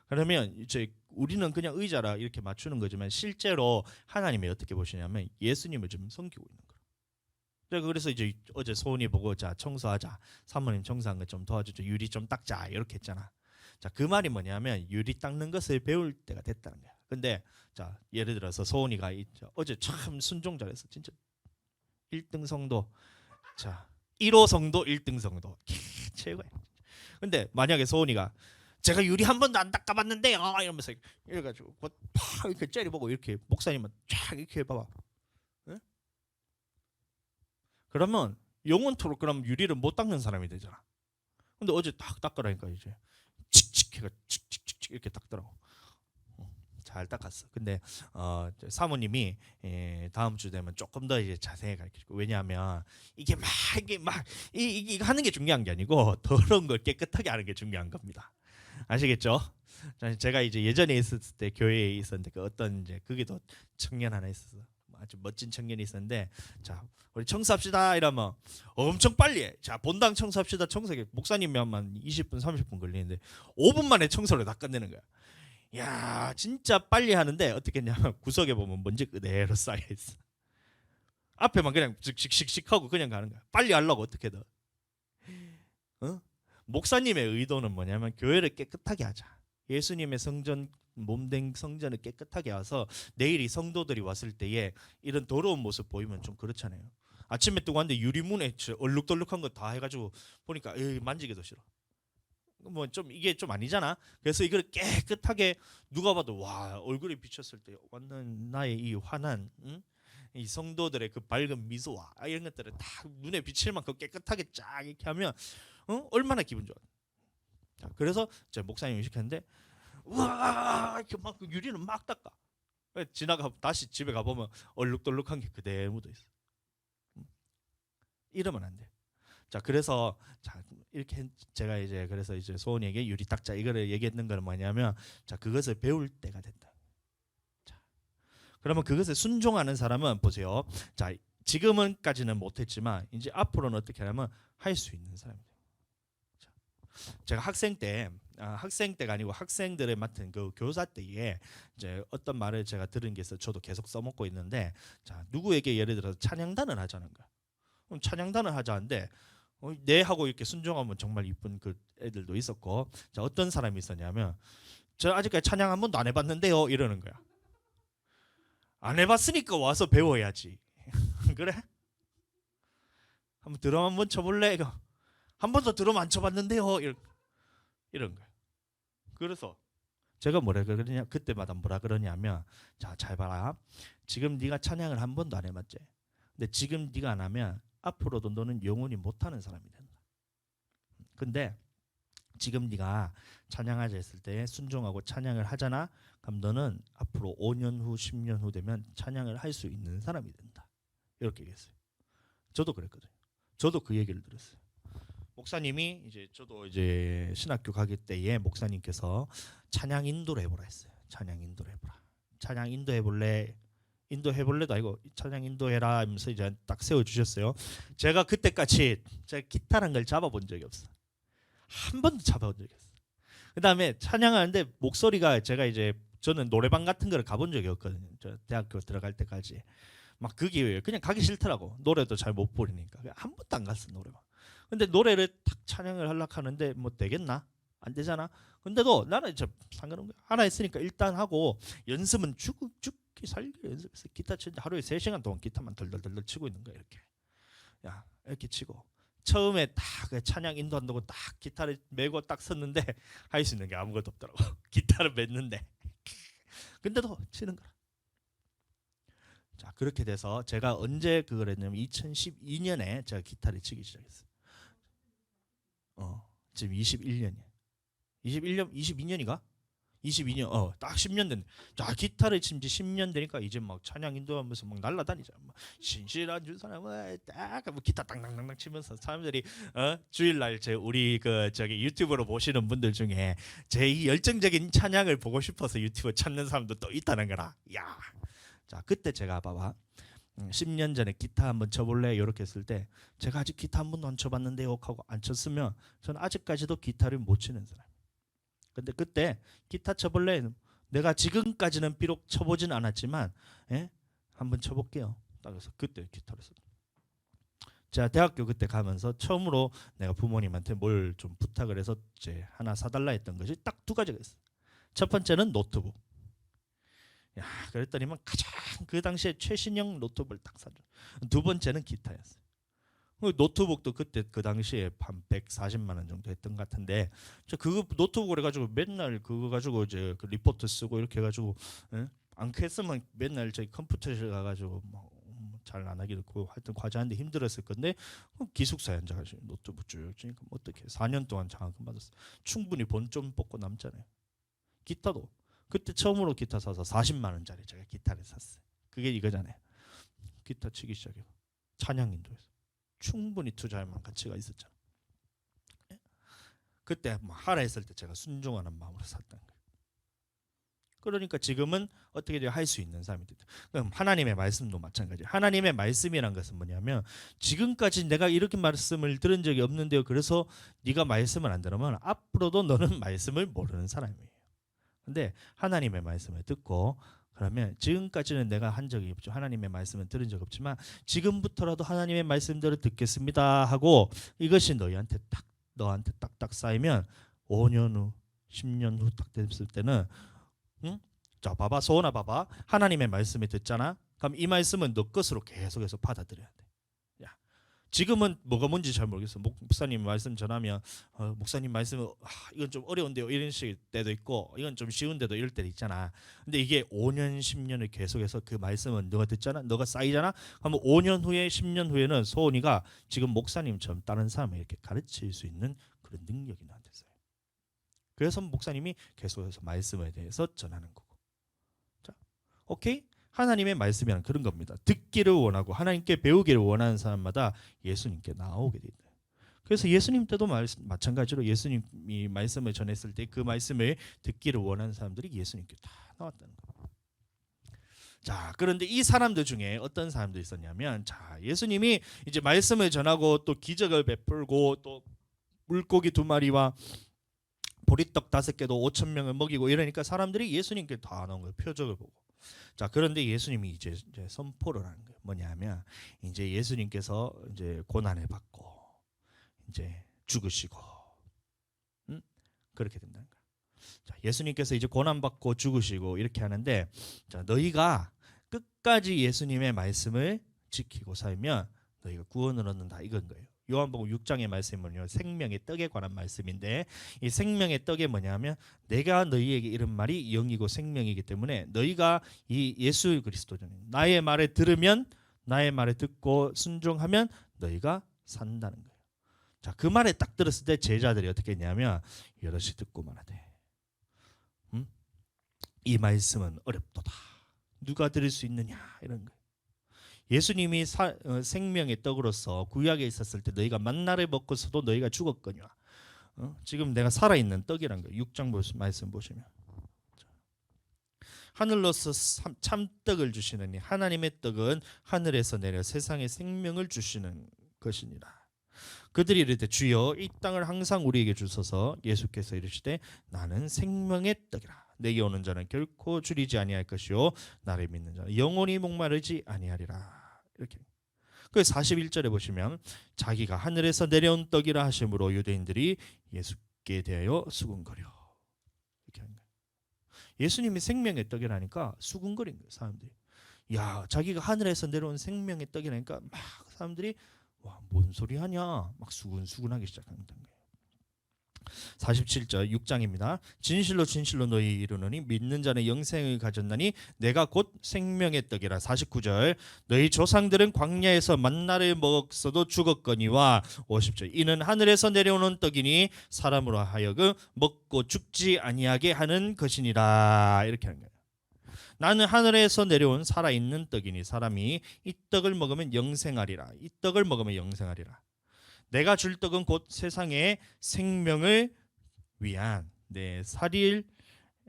그러면 이제 우리는 그냥 의자라 이렇게 맞추는 거지만 실제로 하나님이 어떻게 보시냐면 예수님을 좀 섬기고 있는 거예요. 그래서 이제 어제 소은이 보고 자 청소하자. 사모님 청소한 거 좀 도와주죠. 유리 좀 닦자 이렇게 했잖아. 자 그 말이 뭐냐면 유리 닦는 것을 배울 때가 됐다는 거야. 근데 자 예를 들어서 소은이가 어제 참 순종 잘했어. 진짜 1등 성도. 자 1호 성도 1등 성도 최고야. 근데 만약에 소은이가 제가 유리 한 번도 안 닦아봤는데요 이러면서 이래가지고 팍 이렇게 째려보고 이렇게 목사님은 쫙 이렇게 해봐봐. 네? 그러면 영원토록 그럼 유리를 못 닦는 사람이 되잖아. 근데 어제 딱 닦으라니까 이제 칙칙 해가 칙칙칙 이렇게 닦더라고. 잘 닦았어. 근데 사모님이 다음 주 되면 조금 더 이제 자세히 가르치고 왜냐하면 이게 하는 게 중요한 게 아니고 더러운 걸 깨끗하게 하는 게 중요한 겁니다. 아시겠죠? 제가 이제 예전에 있었을 때 교회에 있었는데 그 어떤 이제 그게도 청년 하나 있었어. 아주 멋진 청년이 있었는데 자 우리 청소합시다 이러면 엄청 빨리 해. 자 본당 청소합시다. 청소기 목사님이면 20분 30분 걸리는데 5분 만에 청소를 다 끝내는 거야. 야 진짜 빨리 하는데 어떻게 했냐면 구석에 보면 먼지 그대로 쌓여있어. 앞에만 그냥 씩씩씩 하고 그냥 가는 거야. 빨리 하려고 어떻게든. 어? 목사님의 의도는 뭐냐면 교회를 깨끗하게 하자. 예수님의 성전 몸된 성전을 깨끗하게 와서 내일이 성도들이 왔을 때에 이런 더러운 모습 보이면 좀 그렇잖아요. 아침에 뜨고 왔는데 유리문에 얼룩덜룩한 거 다 해가지고 보니까 만지기도 싫어. 뭐 좀 이게 좀 아니잖아. 그래서 이걸 깨끗하게 누가 봐도 와 얼굴이 비쳤을 때 완전 나의 이 환한 이 성도들의 그 밝은 미소와 이런 것들을 다 눈에 비칠 만큼 깨끗하게 쫙 이렇게 하면 얼마나 기분 좋아. 자, 그래서 제 목사님이 시켰는데 와 이렇게 막 그 유리는 막 닦아. 지나가 다시 집에 가 보면 얼룩덜룩한 게 그대로 묻어 있어. 이러면 안 돼. 자 그래서 자 이렇게 제가 이제 그래서 이제 소원이에게 유리 닦자 이거를 얘기했는 건 뭐냐면 자 그것을 배울 때가 됐다. 자 그러면 그것을 순종하는 사람은 보세요. 자 지금은까지는 못했지만 이제 앞으로는 어떻게 하냐면 할 수 있는 사람이에요. 제가 학생 때가 아니고 학생들을 맡은 그 교사 때에 이제 어떤 말을 제가 들은 게 있어 저도 계속 써먹고 있는데 자 누구에게 예를 들어서 찬양단을 하자는 거야. 그럼 찬양단을 하자는데 내 하고 이렇게 순종하면 정말 이쁜 그 애들도 있었고 자 어떤 사람이 있었냐면 저 아직까지 찬양 한 번도 안 해봤는데요 이러는 거야. 안 해봤으니까 와서 배워야지. 그래? 한번 드럼 한번 쳐볼래? 이거 한 번도 드럼 안 쳐봤는데요 이런 거야. 그래서 제가 뭐라 그러냐 그때마다 뭐라 그러냐면 자 잘 봐라. 지금 네가 찬양을 한 번도 안 해봤지. 근데 지금 네가 안 하면 앞으로도 너는 영원히 못하는 사람이 된다. 근데 지금 네가 찬양하자 했을 때 순종하고 찬양을 하잖아. 그럼 너는 앞으로 5년 후 10년 후 되면 찬양을 할 수 있는 사람이 된다. 이렇게 얘기했어요. 저도 그랬거든요. 저도 그 얘기를 들었어요. 목사님이 이제 저도 이제 신학교 가기 때에 목사님께서 찬양 인도를 해보라 했어요. 찬양 인도를 해보라. 찬양 인도해볼래? 인도해볼래도 아니고 찬양 인도해라 하면서 이제 딱 세워주셨어요. 제가 그때까지 제가 기타란 걸 잡아본 적이 없어. 한 번도 잡아본 적이 없어. 그 다음에 찬양하는데 목소리가 제가 이제 저는 노래방 같은 거를 가본 적이 없거든요. 저 대학교 들어갈 때까지 막 그게 그냥 가기 싫더라고. 노래도 잘 못 부르니까 한 번도 안 갔어 노래방. 근데 노래를 탁 찬양을 하려고 하는데 뭐 되겠나? 안 되잖아. 근데도 나는 저 상관없는 거야. 하나 했으니까 일단 하고 연습은 죽기 살기 연습해서 기타 치는데 하루에 3시간 동안 기타만 덜덜덜 치고 있는 거야 이렇게. 야 이렇게 치고 처음에 딱 찬양 인도한다고 딱 기타를 메고 딱 섰는데 할 수 있는 게 아무것도 없더라고. 기타를 맸는데 근데도 치는 거야. 자 그렇게 돼서 제가 언제 그걸 했냐면 2012년에 제가 기타를 치기 시작했어요. 지금 21년이야. 21년 22년이가? 22년 딱 10년 됐네. 자 기타를 친 지 10년 되니까 이제 막 찬양 인도하면서 막 날라다니잖아. 막 신실한 주 사람은 딱뭐 기타 땅땅땅땅 치면서 사람들이 주일날 우리 그 저기 유튜브로 보시는 분들 중에 제 이 열정적인 찬양을 보고 싶어서 유튜브 찾는 사람도 또 있다는 거라. 야. 자 그때 제가 봐봐. 10년 전에 기타 한번 쳐볼래? 이렇게 했을 때 제가 아직 기타 한 번도 안 쳐봤는데요 하고 안 쳤으면 저는 아직까지도 기타를 못 치는 사람. 근데 그때 기타 쳐볼래? 내가 지금까지는 비록 쳐보진 않았지만 한번 쳐볼게요. 딱 그래서 그때 기타를 썼어요. 제가 대학교 그때 가면서 처음으로 내가 부모님한테 뭘 좀 부탁을 해서 이제 하나 사달라 했던 것이 딱 2가지가 있어요. 첫 번째는 노트북. 야, 그랬더니만 가장 그 당시에 최신형 노트북을 딱 사줘. 두 번째는 기타였어요. 노트북도 그때 그 당시에 한 140만 원 정도 했던 것 같은데 저 그거 노트북을 해가지고 맨날 그거 가지고 이제 그 리포트 쓰고 이렇게 해가지고 안 했으면 맨날 저희 컴퓨터실 가가지고 잘 안 하기도 했고 하여튼 과제하는데 힘들었을 건데 기숙사에 앉아가지고 노트북 쭉 치니까 어떻게 4년 동안 장학금 받았어. 충분히 본 좀 뽑고 남잖아요. 기타도 그때 처음으로 기타 사서 40만 원짜리 제가 기타를 샀어요. 그게 이거잖아요. 기타 치기 시작해요. 찬양 인도에서 충분히 투자할 만한 가치가 있었잖아. 그때 뭐 하라 했을 때 제가 순종하는 마음으로 샀다는 거예요. 그러니까 지금은 어떻게 할 수 있는 사람이 됐다. 그럼 하나님의 말씀도 마찬가지예요. 하나님의 말씀이란 것은 뭐냐면 지금까지 내가 이렇게 말씀을 들은 적이 없는데요. 그래서 네가 말씀을 안 들으면 앞으로도 너는 말씀을 모르는 사람이에요. 근데 하나님의 말씀을 듣고 그러면 지금까지는 내가 한 적이 없죠. 하나님의 말씀은 들은 적 없지만 지금부터라도 하나님의 말씀대로 듣겠습니다 하고 이것이 너한테 딱딱 쌓이면 5년 후, 10년 후 딱 됐을 때는 응? 자, 봐봐. 소원아 봐봐. 하나님의 말씀을 듣잖아. 그럼 이 말씀은 너 것으로 계속해서 받아들여야 돼. 야, 지금은 뭐가 뭔지 잘 모르겠어. 목사님 말씀 전하면 목사님 말씀은 이건 좀 어려운데요. 이런 식일 때도 있고 이건 좀 쉬운데도 이럴 때도 있잖아. 근데 이게 5년, 10년을 계속해서 그 말씀은 너가 듣잖아. 너가 쌓이잖아. 그러면 5년 후에 10년 후에는 소원이가 지금 목사님처럼 다른 사람을 이렇게 가르칠 수 있는 그런 능력이 나한테 있어요. 그래서 목사님이 계속해서 말씀에 대해서 전하는 거고. 자, 오케이? 하나님의 말씀이란 그런 겁니다. 듣기를 원하고 하나님께 배우기를 원하는 사람마다 예수님께 나오게 된다. 그래서 예수님 때도 마찬가지로 예수님이 말씀을 전했을 때 그 말씀을 듣기를 원하는 사람들이 예수님께 다 나왔다는 거예요. 자, 그런데 이 사람들 중에 어떤 사람들이 있었냐면, 자, 예수님이 이제 말씀을 전하고 또 기적을 베풀고 또 물고기 2마리와 보리떡 5개도 5,000명을 먹이고 이러니까 사람들이 예수님께 다 나온 거예요. 표적을 보고. 자, 그런데 예수님이 이제 선포를 하는 거예요. 뭐냐면 이제 예수님께서 이제 고난을 받고 이제 죽으시고, 그렇게 된다는 거예요. 자, 예수님께서 이제 고난 받고 죽으시고 이렇게 하는데, 자, 너희가 끝까지 예수님의 말씀을 지키고 살면 너희가 구원을 얻는다, 이건 거예요. 요한복음 6장의 말씀은요, 생명의 떡에 관한 말씀인데, 이 생명의 떡이 뭐냐면 내가 너희에게 이런 말이 영이고 생명이기 때문에 너희가 이 예수 그리스도는 나의 말을 들으면, 나의 말을 듣고 순종하면 너희가 산다는 거예요. 자, 그 말에 딱 들었을 때 제자들이 어떻게 했냐면 여럿이 듣고 말하되, 이 말씀은 어렵도다. 누가 들을 수 있느냐, 이런 거예요. 예수님이 생명의 떡으로서 구약에 있었을 때 너희가 만나를 먹고서도 너희가 죽었거니와, 지금 내가 살아있는 떡이란 거예요. 6장 말씀 보시면 하늘로서 참떡을 주시느니 하나님의 떡은 하늘에서 내려 세상에 생명을 주시는 것이니라. 그들이 이르되 주여 이 땅을 항상 우리에게 주소서. 예수께서 이르시되 나는 생명의 떡이라. 내게 오는 자는 결코 줄이지 아니할 것이요 나를 믿는 자는 영원히 목마르지 아니하리라. 이렇게. 그 41절에 보시면 자기가 하늘에서 내려온 떡이라 하심으로 유대인들이 예수께 대하여 수군거려. 이렇게 하는 거예요. 예수님이 생명의 떡이라니까 수군거린 거예요, 사람들이. 야, 자기가 하늘에서 내려온 생명의 떡이라니까 막 사람들이 와, 뭔 소리 하냐, 막 수군수군하기 시작한다는 거예요. 47절 6장입니다. 진실로 진실로 너희 이르노니 믿는 자는 영생을 가졌나니 내가 곧 생명의 떡이라. 49절 너희 조상들은 광야에서 만나를 먹었어도 죽었거니와. 50절 이는 하늘에서 내려오는 떡이니 사람으로 하여금 먹고 죽지 아니하게 하는 것이니라. 이렇게 하는 거예요. 나는 하늘에서 내려온 살아있는 떡이니 사람이 이 떡을 먹으면 영생하리라. 이 떡을 먹으면 영생하리라. 내가 줄 떡은 곧 세상의 생명을 위한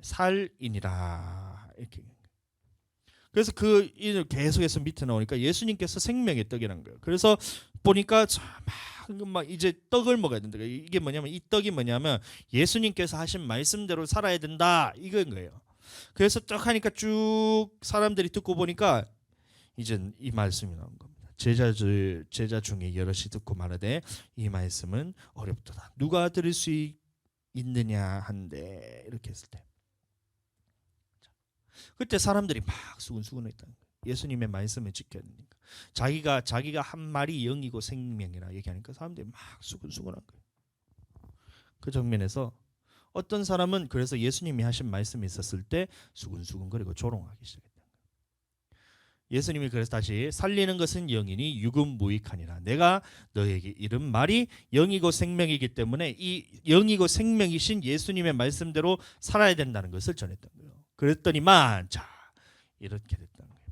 살이니라. 이렇게. 그래서 그 계속해서 밑에 나오니까 예수님께서 생명의 떡이라는 거예요. 그래서 보니까 막 이제 떡을 먹어야 된다. 이게 뭐냐면 이 떡이 뭐냐면 예수님께서 하신 말씀대로 살아야 된다, 이건 거예요. 그래서 쭉 하니까 쭉 사람들이 듣고 보니까 이제 이 말씀이 나온 겁니다. 제자 중에 여럿이 듣고 말하되 이 말씀은 어렵도다. 누가 들을 수 있느냐 한데, 이렇게 했을 때 그때 사람들이 막 수군수군했다는 거예요. 예수님의 말씀을 지켜야 되니까. 자기가 한 말이 영이고 생명이라 얘기하니까 사람들이 막 수군수군한 거예요. 그 정면에서 어떤 사람은 그래서 예수님이 하신 말씀이 있었을 때 수군수군거리고 조롱하기 시작했다. 예수님이 그래서 다시 살리는 것은 영이니 육은 무익하니라. 내가 너에게 이른 말이 영이고 생명이기 때문에 이 영이고 생명이신 예수님의 말씀대로 살아야 된다는 것을 전했던 거예요. 그랬더니만 자, 이렇게 됐다는 거예요.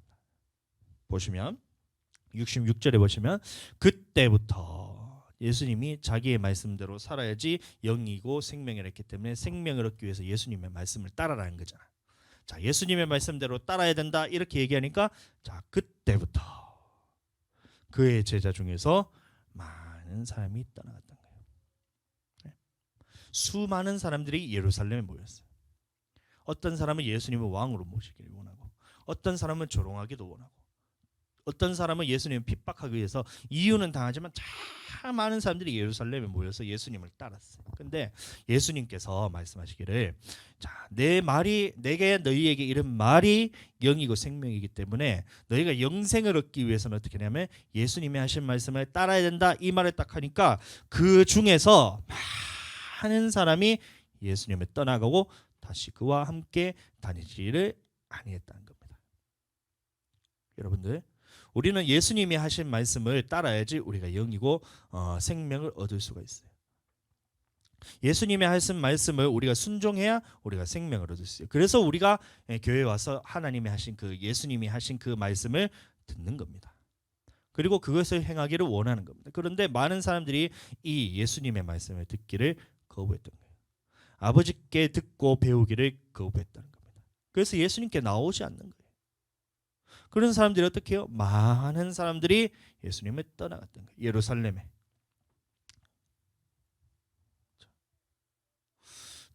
보시면 66절에 보시면 그때부터 예수님이 자기의 말씀대로 살아야지 영이고 생명이랬기 때문에 생명을 얻기 위해서 예수님의 말씀을 따라라는 거잖아. 자, 예수님의 말씀대로 따라야 된다, 이렇게 얘기하니까 자, 그때부터 그의 제자 중에서 많은 사람이 떠나갔던 거예요. 수많은 사람들이 예루살렘에 모였어요. 어떤 사람은 예수님을 왕으로 모시기를 원하고, 어떤 사람은 조롱하기도 원하고, 어떤 사람은 예수님을 핍박하기 위해서 이유는 당하지만 참 많은 사람들이 예루살렘에 모여서 예수님을 따랐어요. 근데 예수님께서 말씀하시기를, 자, 내 말이 내게 너희에게 이른 말이 영이고 생명이기 때문에 너희가 영생을 얻기 위해서는 어떻게 하냐면 예수님이 하신 말씀을 따라야 된다, 이 말을 딱 하니까 그 중에서 많은 사람이 예수님을 떠나가고 다시 그와 함께 다니지를 아니했다는 겁니다. 여러분들, 우리는 예수님이 하신 말씀을 따라야지 우리가 영이고 생명을 얻을 수가 있어요. 예수님이 하신 말씀을 우리가 순종해야 우리가 생명을 얻을 수 있어요. 그래서 우리가 교회에 와서 하나님이 하신 그 예수님이 하신 그 말씀을 듣는 겁니다. 그리고 그것을 행하기를 원하는 겁니다. 그런데 많은 사람들이 이 예수님의 말씀을 듣기를 거부했던 거예요. 아버지께 듣고 배우기를 거부했다는 겁니다. 그래서 예수님께 나오지 않는 거예요. 그런 사람들이 어떻게 해요? 많은 사람들이 예수님을 떠나갔던 거예요. 예루살렘에.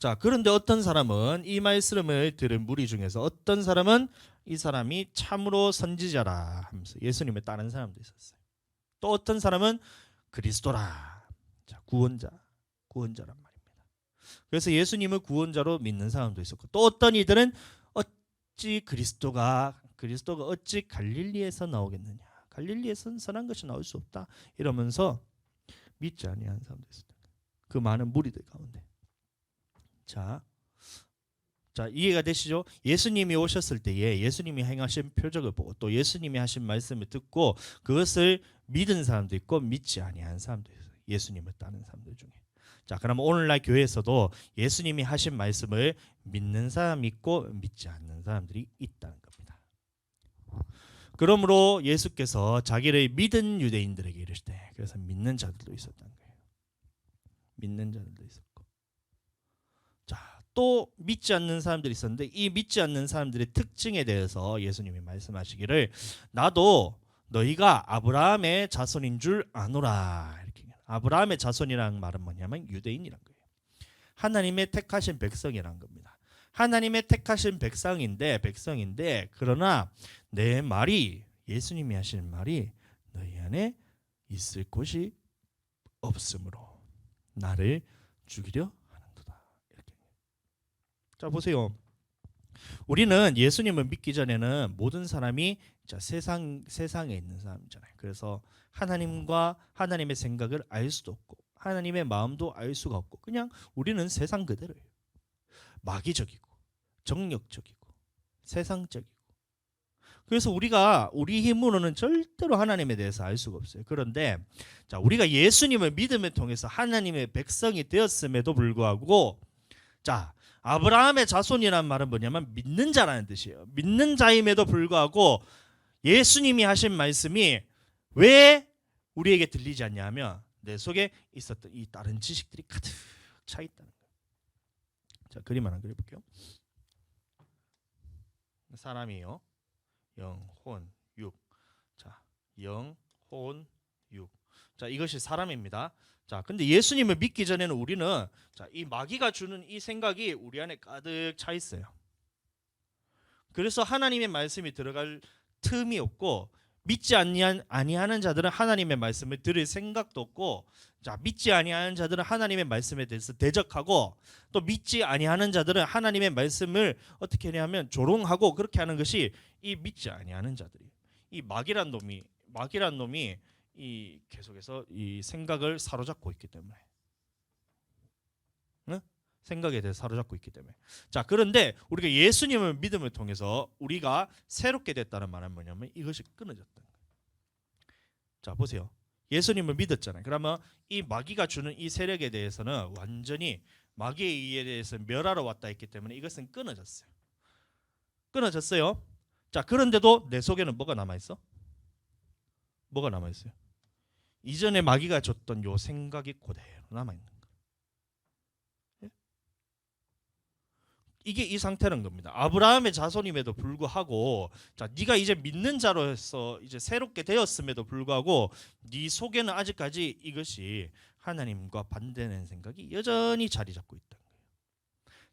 자, 그런데 어떤 사람은 이 말씀을 들은 무리 중에서 어떤 사람은 이 사람이 참으로 선지자라 하면서 예수님을 따르는 사람도 있었어요. 또 어떤 사람은 그리스도라, 자, 구원자란 말입니다. 그래서 예수님을 구원자로 믿는 사람도 있었고, 또 어떤 이들은 어찌 그리스도가 어찌 갈릴리에서 나오겠느냐, 갈릴리에서는 선한 것이 나올 수 없다, 이러면서 믿지 아니하는 사람도 있었다. 그 많은 무리들 가운데. 자, 이해가 되시죠? 예수님이 오셨을 때에 예수님이 행하신 표적을 보고 또 예수님이 하신 말씀을 듣고 그것을 믿은 사람도 있고 믿지 아니하는 사람도 있어요. 예수님을 따르는 사람들 중에. 자, 그럼 오늘날 교회에서도 예수님이 하신 말씀을 믿는 사람이 있고 믿지 않는 사람들이 있다는 겁니다. 그러므로 예수께서 자기를 믿은 유대인들에게 이르시되, 그래서 믿는 자들도 있었다는 거예요. 믿는 자들도 있었고, 자, 또 믿지 않는 사람들이 있었는데 이 믿지 않는 사람들의 특징에 대해서 예수님이 말씀하시기를, 나도 너희가 아브라함의 자손인 줄 아노라, 이렇게. 아브라함의 자손이라는 말은 뭐냐면 유대인이란 거예요. 하나님의 택하신 백성이란 겁니다. 하나님의 택하신 백성인데 그러나 내 말이, 예수님이 하시는 말이 너희 안에 있을 곳이 없으므로 나를 죽이려 하는도다, 이렇게. 자, 보세요. 우리는 예수님을 믿기 전에는 모든 사람이 세상에 있는 사람이잖아요. 그래서 하나님의 생각을 알 수도 없고 하나님의 마음도 알 수가 없고 그냥 우리는 세상 그대로예요. 마귀적이고 정력적이고 세상적이고. 그래서 우리 힘으로는 절대로 하나님에 대해서 알 수가 없어요. 그런데 자, 우리가 예수님을 믿음을 통해서 하나님의 백성이 되었음에도 불구하고, 자, 아브라함의 자손이라는 말은 뭐냐면 믿는 자라는 뜻이에요. 믿는 자임에도 불구하고 예수님이 하신 말씀이 왜 우리에게 들리지 않냐면 내 속에 있었던 이 다른 지식들이 가득 차 있다는 거예요. 자, 그림 하나 그려볼게요. 사람이요, 영, 혼, 육. 자, 영, 혼, 육. 자, 이것이 사람입니다. 자, 근데 예수님을 믿기 전에는 우리는, 자, 이 마귀가 주는 이 생각이 우리 안에 가득 차 있어요. 그래서 하나님의 말씀이 들어갈 틈이 없고, 믿지 아니하는 자들은 하나님의 말씀을 들을 생각도 없고, 자, 믿지 아니하는 자들은 하나님의 말씀에 대해서 대적하고, 또 믿지 아니하는 자들은 하나님의 말씀을 어떻게 하냐면 조롱하고, 그렇게 하는 것이 이 믿지 아니하는 자들이, 이 마귀란 놈이 이 계속해서 이 생각을 사로잡고 있기 때문에, 응? 생각에 대해서 사로잡고 있기 때문에. 자, 그런데 우리가 예수님을 믿음을 통해서 우리가 새롭게 됐다는 말은 뭐냐면 이것이 끊어졌다는 거예요. 자, 보세요. 예수님을 믿었잖아요. 그러면 이 마귀가 주는 이 세력에 대해서는 완전히 마귀에 의해서 멸하러 왔다 했기 때문에 이것은 끊어졌어요. 자, 그런데도 내 속에는 뭐가 남아있어? 뭐가 남아있어요? 이전에 마귀가 줬던 요 생각이 그대로 남아있는 거예요. 예? 이게 이 상태라는 겁니다. 아브라함의 자손임에도 불구하고, 자, 네가 이제 믿는 자로서 이제 새롭게 되었음에도 불구하고 네 속에는 아직까지 이것이 하나님과 반대되는 생각이 여전히 자리 잡고 있다.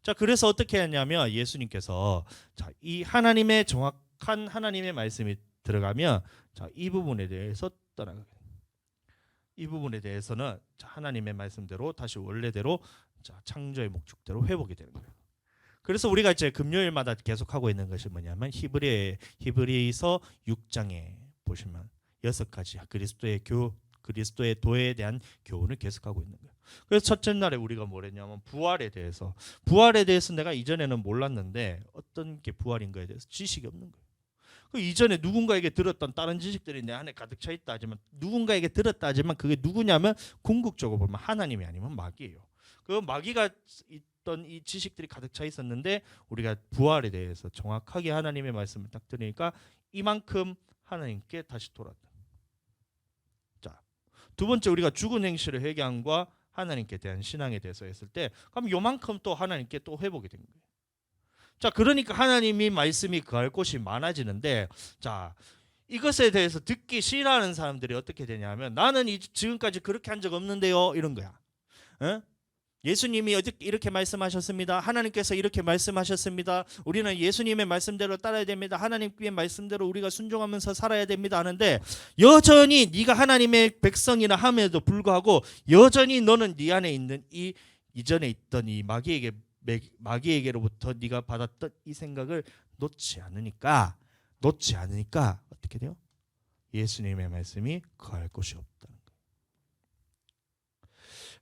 자, 그래서 어떻게 했냐면 예수님께서, 자, 이 하나님의 거룩한 하나님의 말씀이 들어가면 자, 이 부분에 대해서 떠나가게 됩니다. 이 부분에 대해서는 자, 하나님의 말씀대로 다시 원래대로 자, 창조의 목적대로 회복이 되는 거예요. 그래서 우리가 이제 금요일마다 계속 하고 있는 것이 뭐냐면 히브리서 6장에 보시면 6가지 그리스도의 도에 대한 교훈을 계속하고 있는 거예요. 그래서 첫째 날에 우리가 뭐랬냐면 부활에 대해서 내가 이전에는 몰랐는데 어떤 게 부활인 거에 대해서 지식이 없는 거예요. 그 이전에 누군가에게 들었던 다른 지식들이 내 안에 가득 차 있다 하지만 누군가에게 들었다 하지만 그게 누구냐면 궁극적으로 보면 하나님이 아니면 마귀예요. 그 마귀가 있던 이 지식들이 가득 차 있었는데 우리가 부활에 대해서 정확하게 하나님의 말씀을 딱 들으니까 이만큼 하나님께 다시 돌아왔다. 자, 두 번째 우리가 죽은 행실의 회개함과 하나님께 대한 신앙에 대해서 했을 때 그럼 요만큼 또 하나님께 또 회복이 된 거예요. 자, 그러니까 하나님이 말씀이 거할 곳이 많아지는데 자, 이것에 대해서 듣기 싫어하는 사람들이 어떻게 되냐면 나는 지금까지 그렇게 한 적 없는데요 이런 거야. 에? 예수님이 이렇게 말씀하셨습니다. 하나님께서 이렇게 말씀하셨습니다. 우리는 예수님의 말씀대로 따라야 됩니다. 하나님의 말씀대로 우리가 순종하면서 살아야 됩니다 하는데 여전히 네가 하나님의 백성이라 함에도 불구하고 여전히 너는 네 안에 있는 이 이전에 있던 이 마귀에게로부터 네가 받았던 이 생각을 놓지 않으니까 어떻게 돼요? 예수님의 말씀이 거할 곳이 없다는 거예요.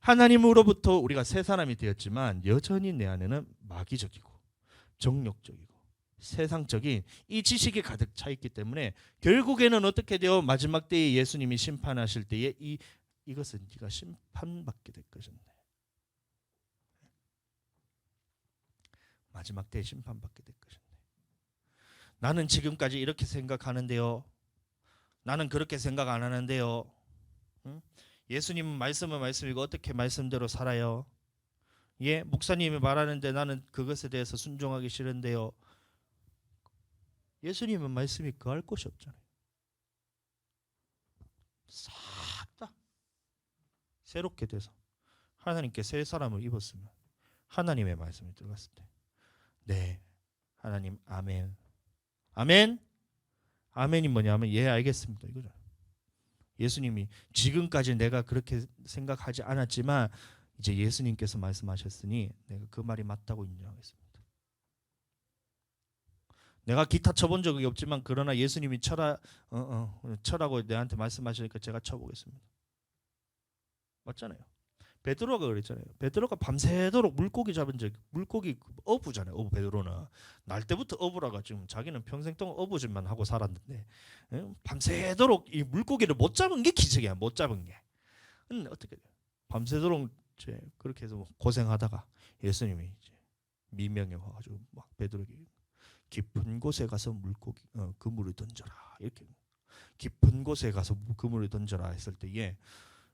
하나님으로부터 우리가 새 사람이 되었지만 여전히 내 안에는 마귀적이고 정욕적이고 세상적인 이 지식이 가득 차 있기 때문에 결국에는 어떻게 돼요? 마지막 때에 예수님이 심판하실 때에 이것은 네가 심판받게 될 것인데 마지막 때에 심판받게 될 것인데 나는 지금까지 이렇게 생각하는데요. 나는 그렇게 생각 안 하는데요. 응? 예수님은 말씀은 말씀이고 어떻게 말씀대로 살아요? 예, 목사님이 말하는데 나는 그것에 대해서 순종하기 싫은데요. 예수님은 말씀이 거할 곳이 없잖아요. 싹 다 새롭게 돼서 하나님께 새 사람을 입었으면 하나님의 말씀이 들어갔을 때 네, 하나님 아멘. 아멘. 아멘이 뭐냐면 예 알겠습니다 이거죠. 예수님이 지금까지 내가 그렇게 생각하지 않았지만 이제 예수님께서 말씀하셨으니 내가 그 말이 맞다고 인정하겠습니다. 내가 기타 쳐본 적이 없지만 그러나 예수님이 쳐라고 내한테 말씀하시니까 제가 쳐보겠습니다. 맞잖아요. 베드로가 그랬잖아요. 베드로가 밤새도록 물고기 잡은 물고기 어부잖아요. 어부 베드로는 날 때부터 어부라가 지금 자기는 평생 동안 어부질만 하고 살았는데 밤새도록 이 물고기를 못 잡은 게 기적이야. 못 잡은 게. 근데 어떻게 돼요? 밤새도록 이제 그렇게 해서 고생하다가 예수님이 이제 미명에 와가지고 막 베드로에게 깊은 곳에 가서 그물을 던져라 이렇게 깊은 곳에 가서 그물을 던져라 했을 때에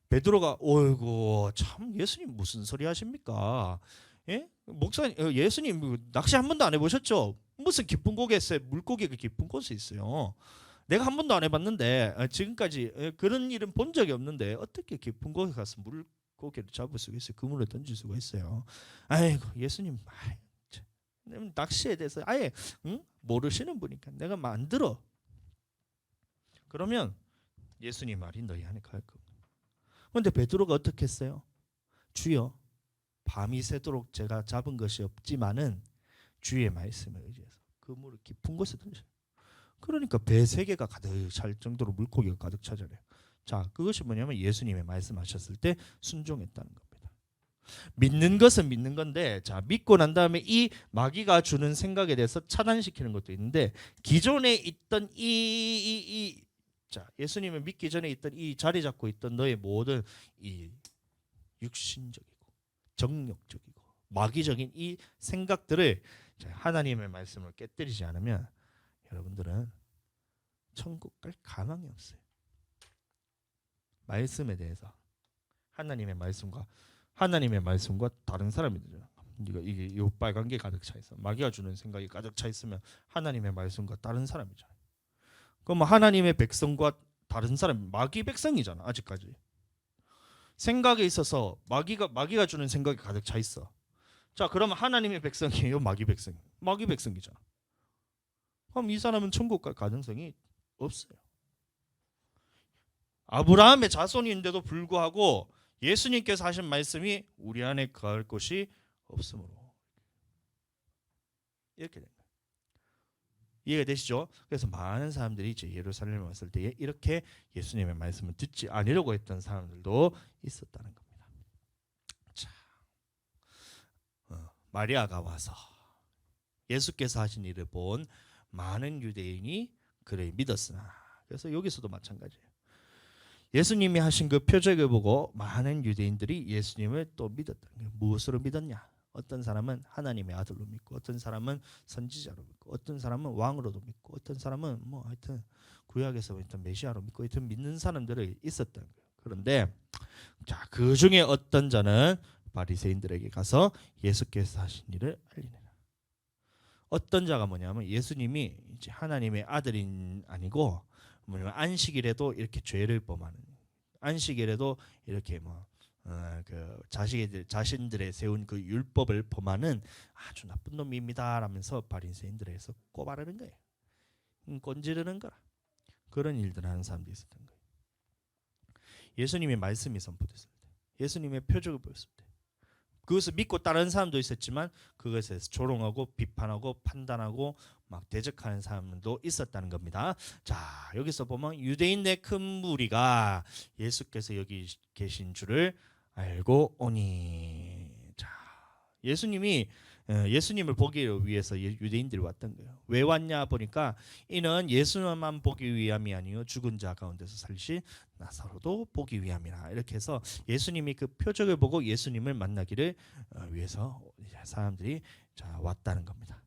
베드로가 어이구 참 예수님 무슨 소리 하십니까? 예? 목사님 예수님 낚시 한 번도 안 해보셨죠? 무슨 깊은 곳에 물고기가 깊은 곳에 있어요. 내가 한 번도 안 해봤는데 지금까지 그런 일은 본 적이 없는데 어떻게 깊은 곳에 가서 물고기를 잡을 수가 있어요? 그물을 던질 수가 있어요. 아이고 예수님 낚시에 대해서 아예 모르시는 분이니까 내가 만들어. 그러면 예수님 말이 너희 안에 갈 겁니다. 그런데 베드로가 어떻게 했어요? 주여 밤이 새도록 제가 잡은 것이 없지만은 주의 말씀에 의지해서 그물을 깊은 곳에 던져요. 그러니까 배 3개가 가득 찰 정도로 물고기가 가득 차잖아요. 자, 그것이 뭐냐면 예수님의 말씀하셨을 때 순종했다는 겁니다. 믿는 것은 믿는 건데 자 믿고 난 다음에 이 마귀가 주는 생각에 대해서 차단시키는 것도 있는데 기존에 있던 자 예수님을 믿기 전에 있던 이 자리 잡고 있던 너의 모든 이 육신적이고 정욕적이고 마귀적인 이 생각들을 하나님의 말씀을 깨뜨리지 않으면 여러분들은 천국 갈 가망이 없어요. 말씀에 대해서 하나님의 말씀과 다른 사람이 되잖아. 이게 요 빨간 게 가득 차 있어. 마귀가 주는 생각이 가득 차 있으면 하나님의 말씀과 다른 사람이잖아. 그럼 하나님의 백성과 다른 사람, 마귀 백성이잖아. 아직까지 생각에 있어서 마귀가 주는 생각이 가득 차 있어. 자, 그러면 하나님의 백성이에요, 마귀 백성이잖아. 그럼 이 사람은 천국 갈 가능성이 없어요. 아브라함의 자손인데도 불구하고 예수님께서 하신 말씀이 우리 안에 거할 곳이 없으므로 이렇게 된 거예요. 이해가 되시죠? 그래서 많은 사람들이 이제 예루살렘에 왔을 때 이렇게 예수님의 말씀을 듣지 않으려고 했던 사람들도 있었다는 겁니다. 자, 마리아가 와서 예수께서 하신 일을 본 많은 유대인이 그를 믿었으나, 그래서 여기서도 마찬가지예요. 예수님이 하신 그 표적을 보고 많은 유대인들이 예수님을 또 믿었다는 거예요. 무엇으로 믿었냐? 어떤 사람은 하나님의 아들로 믿고, 어떤 사람은 선지자로 믿고, 어떤 사람은 왕으로도 믿고, 어떤 사람은 뭐 하여튼 구약에서 있던 메시아로 믿고, 하여튼 믿는 사람들이 있었다는 거예요. 그런데 자, 그 중에 어떤 자는 바리새인들에게 가서 예수께서 하신 일을 알리니라. 어떤 자가 뭐냐면 예수님이 이제 하나님의 아들인 아니고 뭐냐면 안식일에도 이렇게 죄를 범하는, 안식일에도 이렇게 그 자신들의 세운 그 율법을 범하는 아주 나쁜 놈입니다라면서 바리새인들에서 꼬바르는 거예요. 꼰지르는 거라. 그런 일들을 하는 사람들이 있었던 거예요. 예수님의 말씀이 선포됐을 때, 예수님의 표적을 보였을 때, 그것을 믿고 따르는 사람도 있었지만 그것에 대해서 조롱하고 비판하고 판단하고 막 대적하는 사람도 있었다는 겁니다. 자, 여기서 보면 유대인의 큰 무리가 예수께서 여기 계신 줄을 알고 오니. 자, 예수님을 보기 위해서 유대인들이 왔던 거예요. 왜 왔냐 보니까 이는 예수님만 보기 위함이 아니요 죽은 자 가운데서 살리신 나사로도 보기 위함이라. 이렇게 해서 예수님이 그 표적을 보고 예수님을 만나기를 위해서 사람들이 왔다는 겁니다.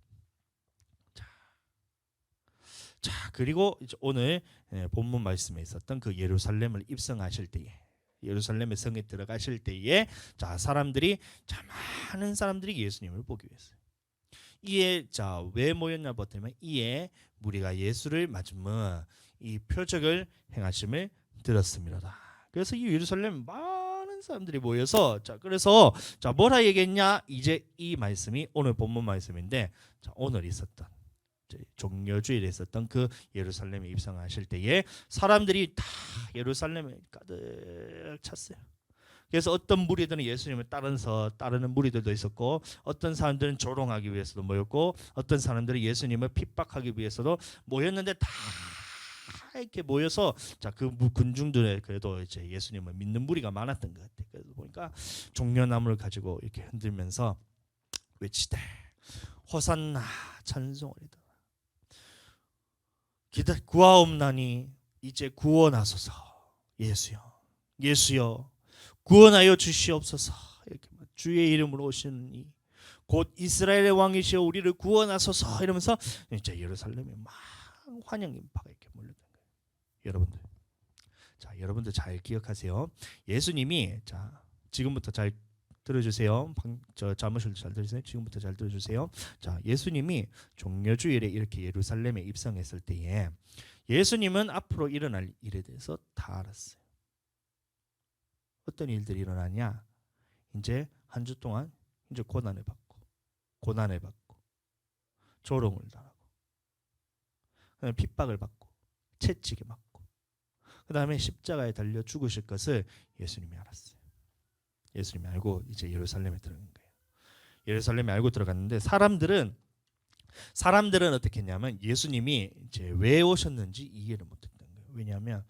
자, 그리고 이제 오늘 본문 말씀에 있었던 그 예루살렘을 입성하실 때에, 예루살렘의 성에 들어가실 때에 자, 사람들이 많은 사람들이 예수님을 보기 위해서. 이에 왜 모였냐 보면 이에 무리가 예수를 맞으면 이 표적을 행하심을 들었습니다. 그래서 이 예루살렘 많은 사람들이 모여서 그래서 뭐라 얘기했냐? 이제 이 말씀이 오늘 본문 말씀인데, 오늘 있었던 종려주일에 있었던 그 예루살렘에 입성하실 때에 사람들이 다 예루살렘에 가득 찼어요. 그래서 어떤 무리들은 예수님을 따르는 무리들도 있었고, 어떤 사람들은 조롱하기 위해서도 모였고, 어떤 사람들은 예수님을 핍박하기 위해서도 모였는데 다 이렇게 모여서 그 군중들의 그래도 이제 예수님을 믿는 무리가 많았던 것 같아요. 그래서 보니까 종려나무를 가지고 이렇게 흔들면서 외치되 호산나 찬송하리다. 구하옵나니 이제 구원하소서. 예수여, 예수여, 구원하여 주시옵소서. 이렇게 주의 이름으로 오시니 곧 이스라엘의 왕이시여 우리를 구원하소서. 이러면서 이제 예루살렘에 막 환영 인파가 이렇게 몰렸던 거예요. 여러분들 잘 기억하세요. 예수님이 지금부터 잘 들어주세요. 자무실도 잘 들으세요. 지금부터 잘 들어주세요. 예수님이 종려주일에 이렇게 예루살렘에 입성했을 때에 예수님은 앞으로 일어날 일에 대해서 다 알았어요. 어떤 일들이 일어나냐? 이제 한 주 동안 이제 고난을 받고 조롱을 당하고, 그다음에 핍박을 받고 채찍에 맞고, 그다음에 십자가에 달려 죽으실 것을 예수님이 알았어요. 예수님이 알고 이제 예루살렘에 들어간 거예요. 예루살렘에 알고 들어갔는데 사람들은 어떻게 했냐면 예수님이 이제 왜 오셨는지 이해를 못했던 거예요. 왜냐하면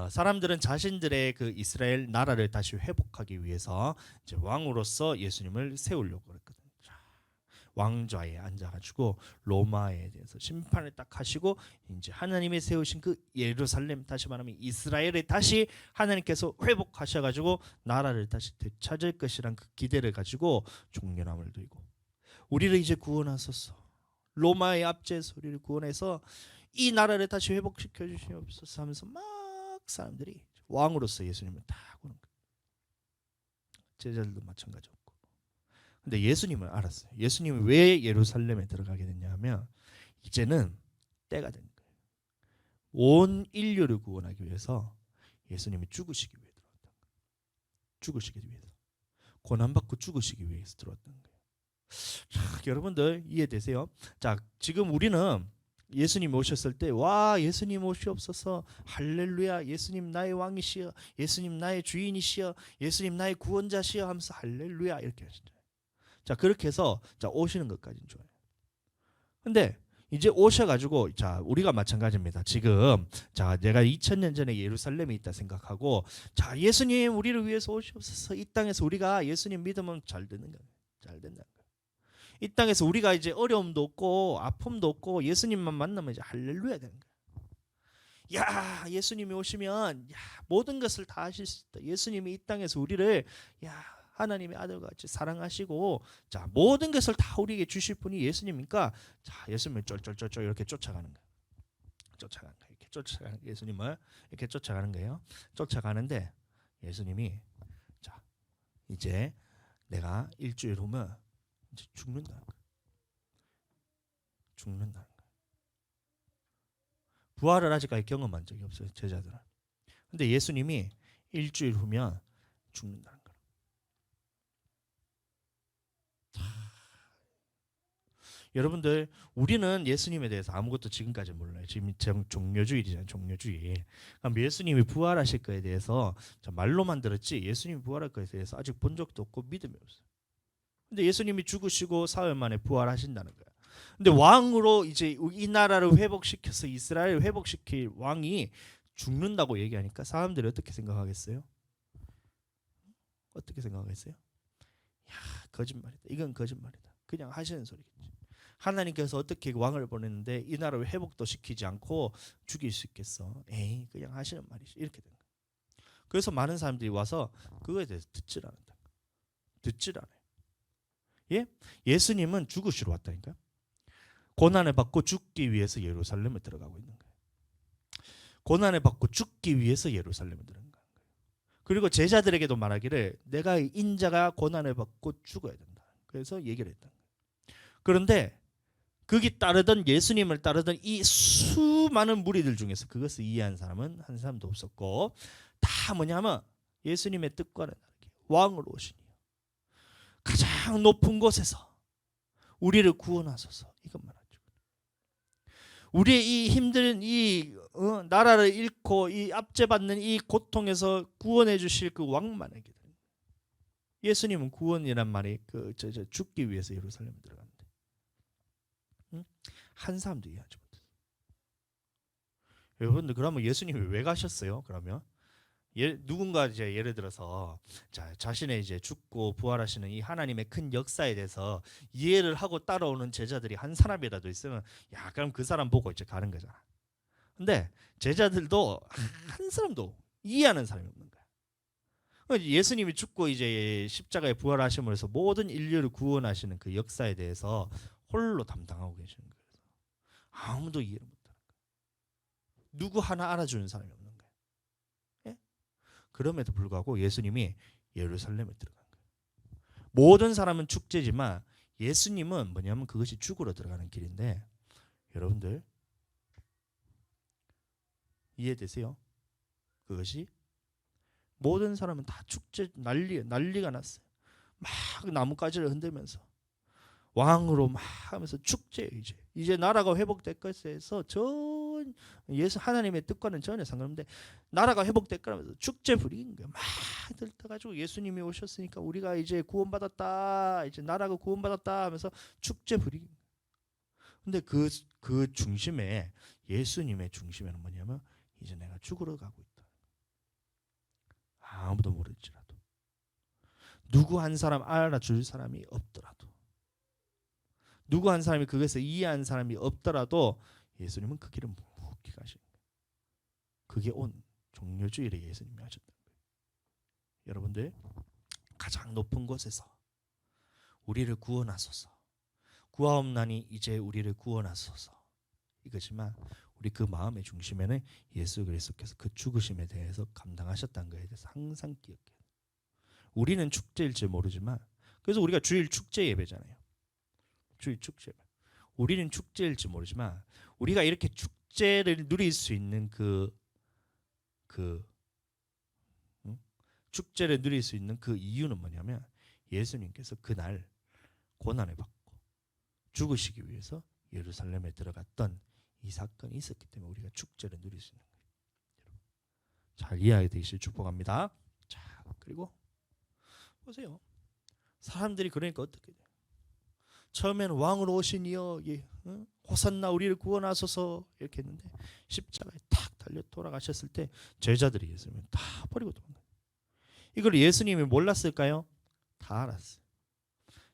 사람들은 자신들의 그 이스라엘 나라를 다시 회복하기 위해서 이제 왕으로서 예수님을 세우려고 그랬거든요. 왕좌에 앉아가지고 로마에 대해서 심판을 딱 하시고 이제 하나님이 세우신 그 예루살렘, 다시 말하면 이스라엘을 다시 하나님께서 회복하셔가지고 나라를 다시 되찾을 것이란 그 기대를 가지고 종려나무를 들고 우리를 이제 구원하소서, 로마의 압제에서 우리를 구원해서 이 나라를 다시 회복시켜 주시옵소서 하면서 막 사람들이 왕으로서 예수님을 다 구는 거예요. 제자들도 마찬가지였고. 근데 예수님은 알았어요. 예수님이 왜 예루살렘에 들어가게 됐냐면 이제는 때가 된 거예요. 온 인류를 구원하기 위해서 예수님이 죽으시기 위해 들어왔던 거예요. 죽으시기 위해서, 고난받고 죽으시기 위해서 들어왔던 거예요. 여러분들 이해되세요? 지금 우리는 예수님 오셨을 때 와 예수님 오시옵소서 할렐루야 예수님 나의 왕이시여 예수님 나의 주인이시여 예수님 나의 구원자시여 하면서 할렐루야 이렇게 하시죠. 자 그렇게 해서 자 오시는 것까지는 좋아요. 근데 이제 오셔가지고 자 우리가 마찬가지입니다. 지금 자 내가 2000년 전에 예루살렘에 있다 생각하고 자 예수님 우리를 위해서 오시옵소서 이 땅에서 우리가 예수님 믿으면 잘 되는 거예요. 잘 된다. 이 땅에서 우리가 이제 어려움도 없고 아픔도 없고 예수님만 만나면 이제 할렐루야 되는 거야. 야 예수님이 오시면 야 모든 것을 다 하실 수 있다. 예수님이 이 땅에서 우리를 야 하나님의 아들같이 사랑하시고 자 모든 것을 다 우리에게 주실 분이 예수님이니까 자 예수님을 쫄쫄쫄쫄 이렇게 쫓아가는 거야. 쫓아가는 거야. 이렇게 쫓아가는 예수님을 이렇게 쫓아가는 거예요. 쫓아가는데 예수님이 자 이제 내가 일주일 후면 이제 죽는다는 거야. 죽는다는 거야. 부활을 아직까지 경험한 적이 없어요. 제자들은. 근데 예수님이 일주일 후면 죽는다는 거야. 여러분들 우리는 예수님에 대해서 아무것도 지금까지 몰라요. 지금 종료주의잖아요. 종료주의. 그럼 예수님이 부활하실 거에 대해서 말로만 들었지 예수님이 부활할 거에 대해서 아직 본 적도 없고 믿음이 없어요. 근데 예수님이 죽으시고 사흘 만에 부활하신다는 거야. 근데 왕으로 이제 이 나라를 회복시켜서 이스라엘을 회복시킬 왕이 죽는다고 얘기하니까 사람들이 어떻게 생각하겠어요? 어떻게 생각하겠어요? 야 거짓말이다. 이건 거짓말이다. 그냥 하시는 소리겠지. 하나님께서 어떻게 왕을 보냈는데 이 나라를 회복도 시키지 않고 죽일 수 있겠어? 에이 그냥 하시는 말이지. 이렇게 된 거야. 그래서 많은 사람들이 와서 그거에 대해서 듣질 않는다. 듣질 않아요. 예? 예수님은 죽으시러 왔다니까요. 고난을 받고 죽기 위해서 예루살렘에 들어가고 있는 거예요. 고난을 받고 죽기 위해서 예루살렘에 들어간 거예요. 그리고 제자들에게도 말하기를 내가 인자가 고난을 받고 죽어야 된다. 그래서 얘기를 했다. 그런데 거기 따르던 예수님을 따르던 이 수많은 무리들 중에서 그것을 이해한 사람은 한 사람도 없었고 다 뭐냐면 예수님의 뜻과는 다르게 왕으로 오시니 가장 높은 곳에서 우리를 구원하소서 이것만 하죠. 우리의 이 힘든 이 나라를 잃고 이 압제받는 이 고통에서 구원해 주실 그 왕만에게 예수님은 구원이란 말이 죽기 위해서 예루살렘에 들어갔는데 한 사람도 이해하지 못했어요. 여러분들 그러면 예수님이 왜 가셨어요? 그러면 누군가 이제 예를 들어서 자신의 이제 죽고 부활하시는 이 하나님의 큰 역사에 대해서 이해를 하고 따라오는 제자들이 한 사람이라도 있으면 야 그럼 그 사람 보고 이제 가는 거잖아. 근데 제자들도 한 사람도 이해하는 사람이 없는 거야. 예수님이 죽고 이제 십자가에 부활하심으로 해서 모든 인류를 구원하시는 그 역사에 대해서 홀로 담당하고 계시는 거예요. 아무도 이해를 못하는 거예요. 누구 하나 알아주는 사람이 없는 거예요. 예? 그럼에도 불구하고 예수님이 예루살렘에 들어간 거예요. 모든 사람은 축제지만 예수님은 뭐냐면 그것이 죽으러 들어가는 길인데 여러분들 이해되세요? 그것이 모든 사람은 다 축제 난리가 났어요. 막 나뭇가지를 흔들면서 왕으로 막 하면서 축제 이제 나라가 회복될 것에 해서 전 예수 하나님의 뜻과는 전혀 상관없는데 나라가 회복될 거라면서 축제 부리는 거예요. 막 들떠가지고 예수님이 오셨으니까 우리가 이제 구원받았다 이제 나라가 구원받았다 하면서 축제 부리는 거예요. 근데 그 중심에 예수님의 중심에는 뭐냐면 이제 내가 죽으러 가고 있다. 아무도 모를지라도 누구 한 사람 알아줄 사람이 없더라도 누구 한 사람이 그것을 이해한 사람이 없더라도 예수님은 그 길을 묵묵히 가시는 거예요. 그게 온 종료주일에 예수님이 하셨다는 거예요. 여러분들 가장 높은 곳에서 우리를 구원하소서 구하옵나니 이제 우리를 구원하소서 이거지만 우리 그 마음의 중심에는 예수 그리스도께서 그 죽으심에 대해서 감당하셨다는 것에 대해서 항상 기억해야 돼요. 우리는 축제일지 모르지만 그래서 우리가 주일 축제 예배잖아요. 주일 축제. 우리는 축제일지 모르지만 우리가 이렇게 축제를 누릴 수 있는 축제를 누릴 수 있는 그 이유는 뭐냐면 예수님께서 그날 고난을 받고 죽으시기 위해서 예루살렘에 들어갔던 이 사건이 있었기 때문에 우리가 축제를 누릴 수 있는 거예요. 잘 이해되시길 축복합니다. 자, 그리고 보세요. 사람들이 그러니까 어떻게 돼요? 처음에는 왕으로 오신 이여, 예, 호산나 우리를 구원하소서 이렇게 했는데 십자가에 탁 달려 돌아가셨을 때 제자들이 예수님을 다 버리고 도망가요. 이걸 예수님이 몰랐을까요? 다 알았어요.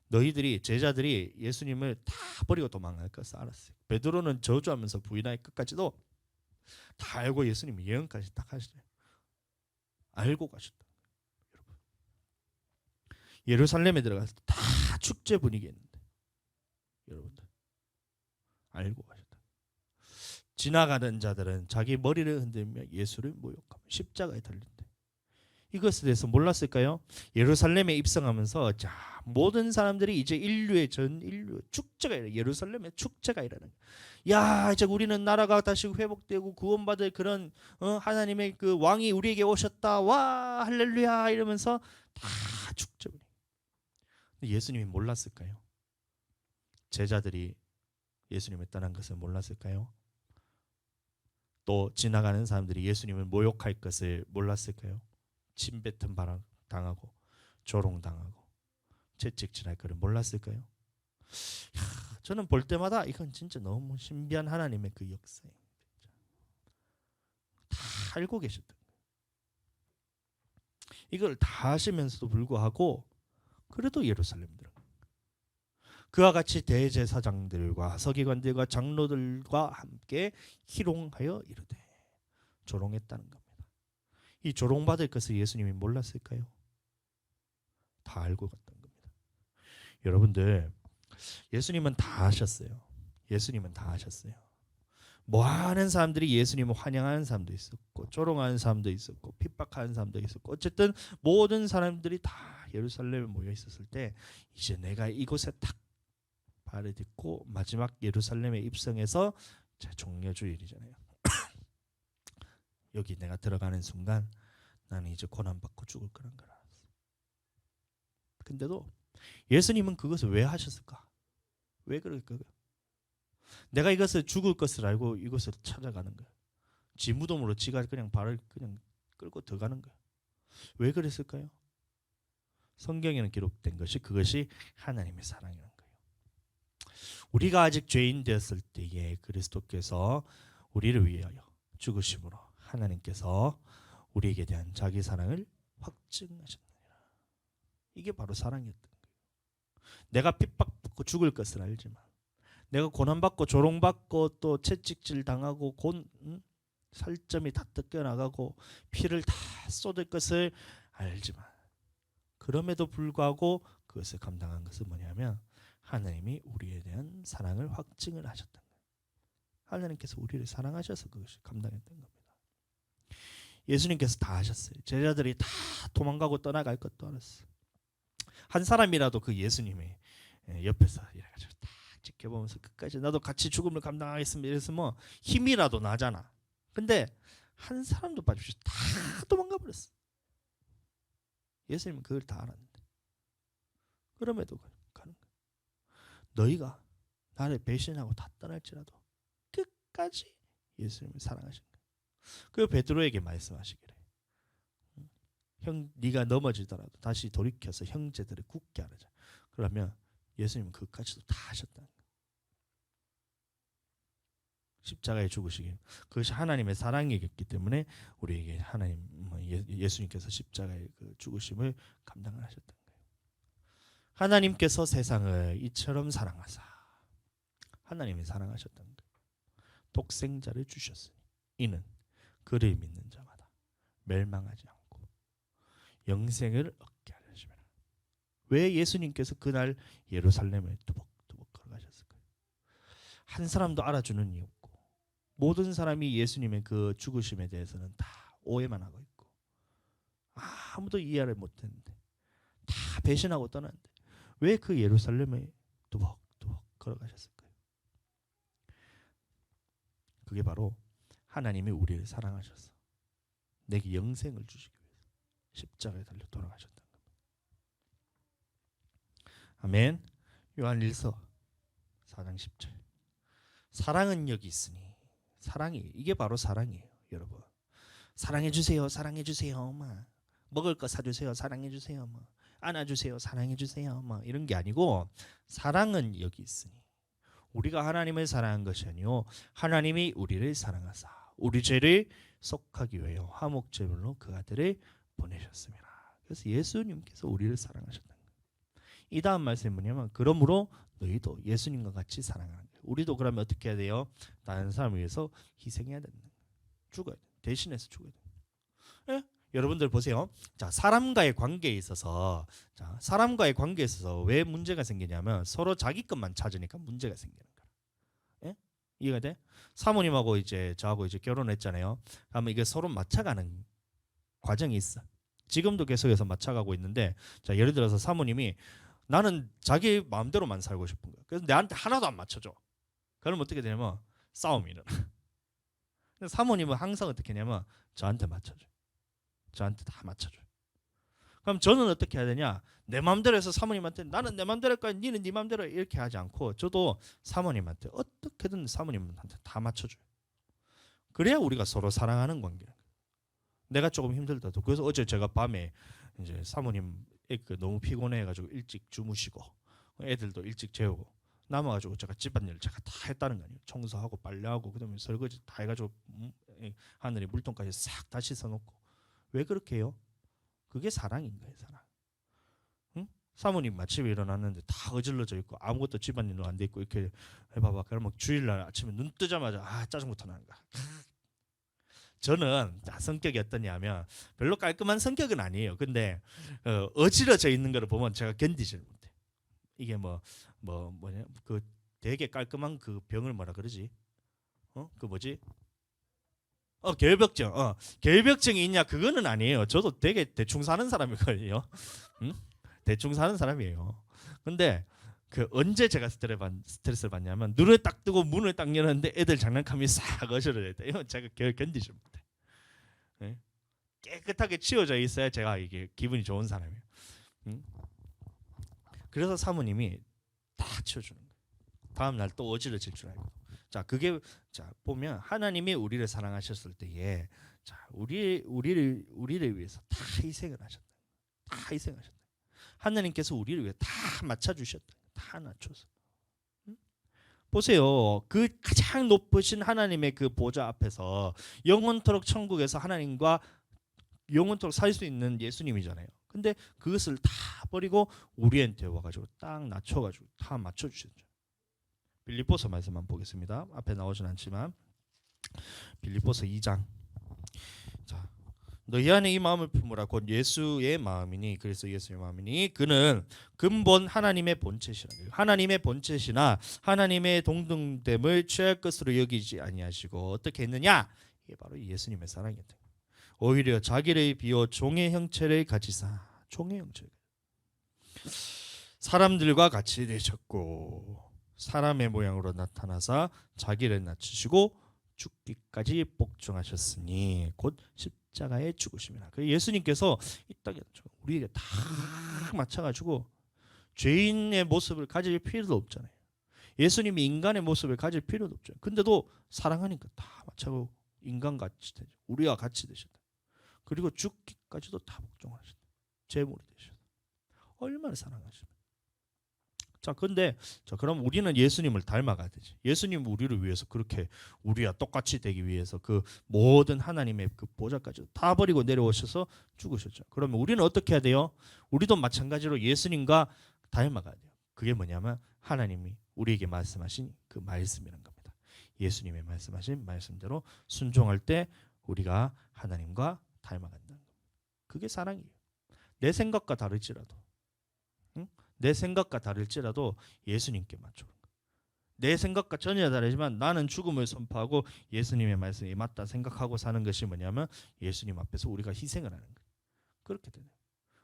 너희들이 제자들이 예수님을 다 버리고 도망갈 것을 알았어요. 베드로는 저주하면서 부인할 것까지도 다 알고 예수님이 예언까지 딱 하시죠. 알고 가셨다. 여러분, 예루살렘에 들어가서 다 축제 분위기였는데 여러분들 알고 가셨다. 지나가는 자들은 자기 머리를 흔들며 예수를 모욕하며 십자가에 달린대. 이것에 대해서 몰랐을까요? 예루살렘에 입성하면서 자, 모든 사람들이 이제 전 인류 축제가 일어나. 예루살렘의 축제가 일어나는. 야, 이제 우리는 나라가 다시 회복되고 구원받을 그런 하나님의 그 왕이 우리에게 오셨다. 와, 할렐루야 이러면서 다 축제. 예수님이 몰랐을까요? 제자들이 예수님을 떠난 것을 몰랐을까요? 또 지나가는 사람들이 예수님을 모욕할 것을 몰랐을까요? 침뱉음 당하고 조롱당하고 채찍질할 것을 몰랐을까요? 저는 볼 때마다 이건 진짜 너무 신비한 하나님의 그 역사예요. 다 알고 계셨던 거예요. 이걸 다 하시면서도 불구하고 그래도 예루살렘 들어가요. 그와 같이 대제사장들과 서기관들과 장로들과 함께 희롱하여 이르되 조롱했다는 겁니다. 이 조롱받을 것을 예수님이 몰랐을까요? 다 알고 갔던 겁니다. 여러분들, 예수님은 다 하셨어요. 예수님은 다 하셨어요. 많은 사람들이 예수님을 환영하는 사람도 있었고 조롱하는 사람도 있었고 핍박하는 사람도 있었고 어쨌든 모든 사람들이 다 예루살렘에 모여 있었을 때 이제 내가 이곳에 탁 발을 딛고 마지막 예루살렘에 입성해서 종려주일이잖아요. 여기 내가 들어가는 순간 나는 이제 고난받고 죽을 거란 걸 알았어. 근데도 예수님은 그것을 왜 하셨을까? 왜 그럴까? 내가 이것을 죽을 것을 알고 이것을 찾아가는 거야. 지 무덤으로 지가 그냥 발을 그냥 끌고 들어가는 거야. 왜 그랬을까요? 성경에는 기록된 그것이 하나님의 사랑이라는 거예요. 우리가 아직 죄인 되었을 때에 그리스도께서 우리를 위하여 죽으심으로 하나님께서 우리에게 대한 자기 사랑을 확증하셨느니라. 이게 바로 사랑이었던 거예요. 내가 핍박받고 죽을 것을 알지만 내가 고난받고 조롱받고 또 채찍질 당하고 살점이 다 뜯겨나가고 피를 다 쏟을 것을 알지만 그럼에도 불구하고 그것을 감당한 것은 뭐냐면 하나님이 우리에 대한 사랑을 확증을 하셨던 거예요. 하나님께서 우리를 사랑하셔서 그것을 감당했던 겁니다. 예수님께서 다 하셨어요. 제자들이 다 도망가고 떠나갈 것도 알았어요. 한 사람이라도 그 예수님의 옆에서 이래가지고 딱 지켜보면서 끝까지 나도 같이 죽음을 감당하겠습니다. 이래서 뭐 힘이라도 나잖아. 근데 한 사람도 빠짐없이 다 도망가 버렸어. 예수님은 그걸 다 알았는데 그럼에도 가는 거야. 너희가 나를 배신하고 다 떠날지라도 끝까지 예수님을 사랑하신 거야. 그 베드로에게 말씀하시기를 형 네가 넘어지더라도 다시 돌이켜서 형제들을 굳게 하자. 그러면 예수님은 그것까지도 다 하셨다는 거예요. 십자가에 죽으시길 그것이 하나님의 사랑이었기 때문에 우리에게 하나님 예수님께서 십자가의 그 죽으심을 감당을 하셨던 거예요. 하나님께서 세상을 이처럼 사랑하사 하나님이 사랑하셨던 거예요. 독생자를 주셨으니 이는 그를 믿는 자마다 멸망하지 않고 영생을 얻게 하려 하심이라. 왜 예수님께서 그날 예루살렘에 두벅두벅 걸어가셨을까요? 한 사람도 알아주는 이유 없고 모든 사람이 예수님의 그 죽으심에 대해서는 다 오해만 하고 있고 아무도 이해를 못했는데 다 배신하고 떠났는데 왜 그 예루살렘에 두벅두벅 걸어가셨을까요? 그게 바로 하나님이 우리를 사랑하셔서 내게 영생을 주시기 위해서 십자가에 달려 돌아가셨다는 겁니다. 아멘. 요한 1서 4장 10절 사랑은 여기 있으니 사랑이 이게 바로 사랑이에요, 여러분. 사랑해 주세요, 사랑해 주세요, 막 먹을 거 사주세요, 사랑해 주세요, 뭐 안아주세요, 사랑해 주세요, 뭐 이런 게 아니고 사랑은 여기 있으니 우리가 하나님을 사랑한 것이 아니요 하나님이 우리를 사랑하사 우리 죄를 속하기 위하여 화목제물로 그 아들을 보내셨습니다. 그래서 예수님께서 우리를 사랑하셨다. 이 다음 말씀이 뭐냐면 그러므로 너희도 예수님과 같이 사랑하는 거예요. 우리도 그러면 어떻게 해야 돼요? 다른 사람을 위해서 희생해야 된다. 죽어야 돼. 대신해서 죽어야 돼. 예? 여러분들 보세요. 자, 사람과의 관계에 있어서 왜 문제가 생기냐면 서로 자기 것만 찾으니까 문제가 생기는 거야. 예? 이해가 돼? 사모님하고 이제 저하고 이제 결혼했잖아요. 그러면 이게 서로 맞춰가는 과정이 있어. 지금도 계속해서 맞춰가고 있는데, 자, 예를 들어서 사모님이 나는 자기 마음대로만 살고 싶은 거야. 그래서 내한테 하나도 안 맞춰줘. 그러면 어떻게 되냐면 싸움이 일어나. 사모님은 항상 어떻게 하냐면 저한테 맞춰줘. 저한테 다 맞춰줘요. 그럼 저는 어떻게 해야 되냐? 내 마음대로 해서 사모님한테 나는 내 마음대로 할 거야, 니는 네 마음대로 이렇게 하지 않고 저도 사모님한테 어떻게든 사모님한테 다 맞춰줘요. 그래야 우리가 서로 사랑하는 관계예요. 내가 조금 힘들다도 그래서 어제 제가 밤에 이제 사모님 너무 피곤해가지고 일찍 주무시고 애들도 일찍 재우고 남아가지고 제가 집안일 제가 다 했다는 거 아니에요. 청소하고 빨래하고 그다음에 설거지 다 해가지고 하늘에 물통까지 싹 다 씻어놓고 왜 그렇게 해요? 그게 사랑인 거예요, 사랑. 응? 사모님 아침에 일어났는데 다 어질러져 있고 아무것도 집안일도 안 돼 있고 이렇게 해봐봐. 그러면 주일날 아침에 눈 뜨자마자 짜증부터 나는 거야. 저는 성격이 어떠냐면 별로 깔끔한 성격은 아니에요. 근데 어지러져 있는 거를 보면 제가 견디지를 못해. 이게 뭐냐 그 되게 깔끔한 그 병을 뭐라 그러지? 그 뭐지? 결벽증. 결벽증이 있냐? 그거는 아니에요. 저도 되게 대충 사는 사람이거든요. 응? 대충 사는 사람이에요. 근데 그 언제 제가 스트레스를 받냐면 눈을 딱 뜨고 문을 딱 열었는데 애들 장난감이 싹 어지러져 있다. 이건 제가 견디지 못해. 네? 깨끗하게 치워져 있어야 제가 이게 기분이 좋은 사람이에요. 응? 그래서 사모님이 다 치워주는 거예요. 다음 날 또 어지러질 줄 알고. 자, 그게 보면 하나님이 우리를 사랑하셨을 때에 우리를 위해서 다 희생을 하셨다. 다 희생하셨다. 하나님께서 우리를 위해 다 맞춰 주셨다. 다 낮춰서. 보세요. 그 가장 높으신 하나님의 그 보좌 앞에서 영원토록 천국에서 하나님과 영원토록 살 수 있는 예수님이잖아요. 근데 그것을 다 버리고 우리한테 와가지고 딱 낮춰가지고 다 맞춰주셨죠. 빌립보서 말씀 한번 보겠습니다. 앞에 나오진 않지만 빌립보서 2장. 자, 너희 안에 이 마음을 품으라 곧 예수의 마음이니 그래서 예수의 마음이니 그는 근본 하나님의 본체시라. 하나님의 본체시나 하나님의 동등됨을 취할 것으로 여기지 아니하시고 어떻게 했느냐? 이게 바로 예수님의 사랑이었다. 오히려 자기를 비워 종의 형체를 가지사 종의 형체 사람들과 같이 되셨고 사람의 모양으로 나타나사 자기를 낮추시고 죽기까지 복종하셨으니 곧 십자가에 죽으심이라. 그 예수님께서 이 땅에 우리에게 다 맞춰가지고 죄인의 모습을 가질 필요도 없잖아요. 예수님이 인간의 모습을 가질 필요도 없죠. 근데도 사랑하니까 다 맞춰고 인간같이 되죠. 우리와 같이 되셨다. 그리고 죽기까지도 다 복종하셨다. 제물이 되셨다. 얼마나 사랑하십니까? 자, 근데 그럼 우리는 예수님을 닮아가야 되지. 예수님 우리를 위해서 그렇게 우리와 똑같이 되기 위해서 그 모든 하나님의 그 보좌까지 다 버리고 내려오셔서 죽으셨죠. 그러면 우리는 어떻게 해야 돼요? 우리도 마찬가지로 예수님과 닮아가야 돼요. 그게 뭐냐면 하나님이 우리에게 말씀하신 그 말씀이라는 겁니다. 예수님의 말씀하신 말씀대로 순종할 때 우리가 하나님과 닮아간다는 겁니다. 그게 사랑이에요. 내 생각과 다를지라도 내 생각과 다를지라도 예수님께 맞춰. 내 생각과 전혀 다르지만 나는 죽음을 선포하고 예수님의 말씀이 맞다 생각하고 사는 것이 뭐냐면 예수님 앞에서 우리가 희생을 하는 거예요. 그렇게 되네요.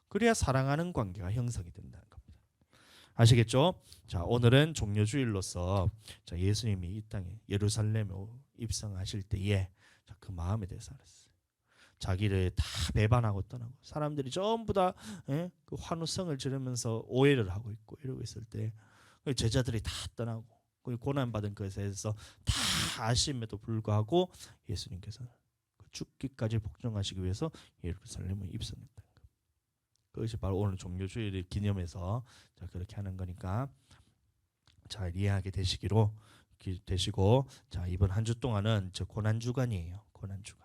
그래야 사랑하는 관계가 형성이 된다는 겁니다. 아시겠죠? 자, 오늘은 종려주일로서 예수님이 이 땅에 예루살렘에 입성하실 때에 그 마음에 대해서 알았어요. 자기를 다 배반하고 떠나고 사람들이 전부 다 그 환호성을 지르면서 오해를 하고 있고 이러고 있을 때 제자들이 다 떠나고 고난받은 것에 대해서 다 다 아심에도 불구하고 예수님께서 죽기까지 복종하시기 위해서 예루살렘을 입성했다. 그것이 바로 오늘 종료주일을 기념해서 자, 그렇게 하는 거니까 잘 이해하게 되시기로 되시고, 자, 이번 한 주 동안은 저 고난 주간이에요. 고난 주간.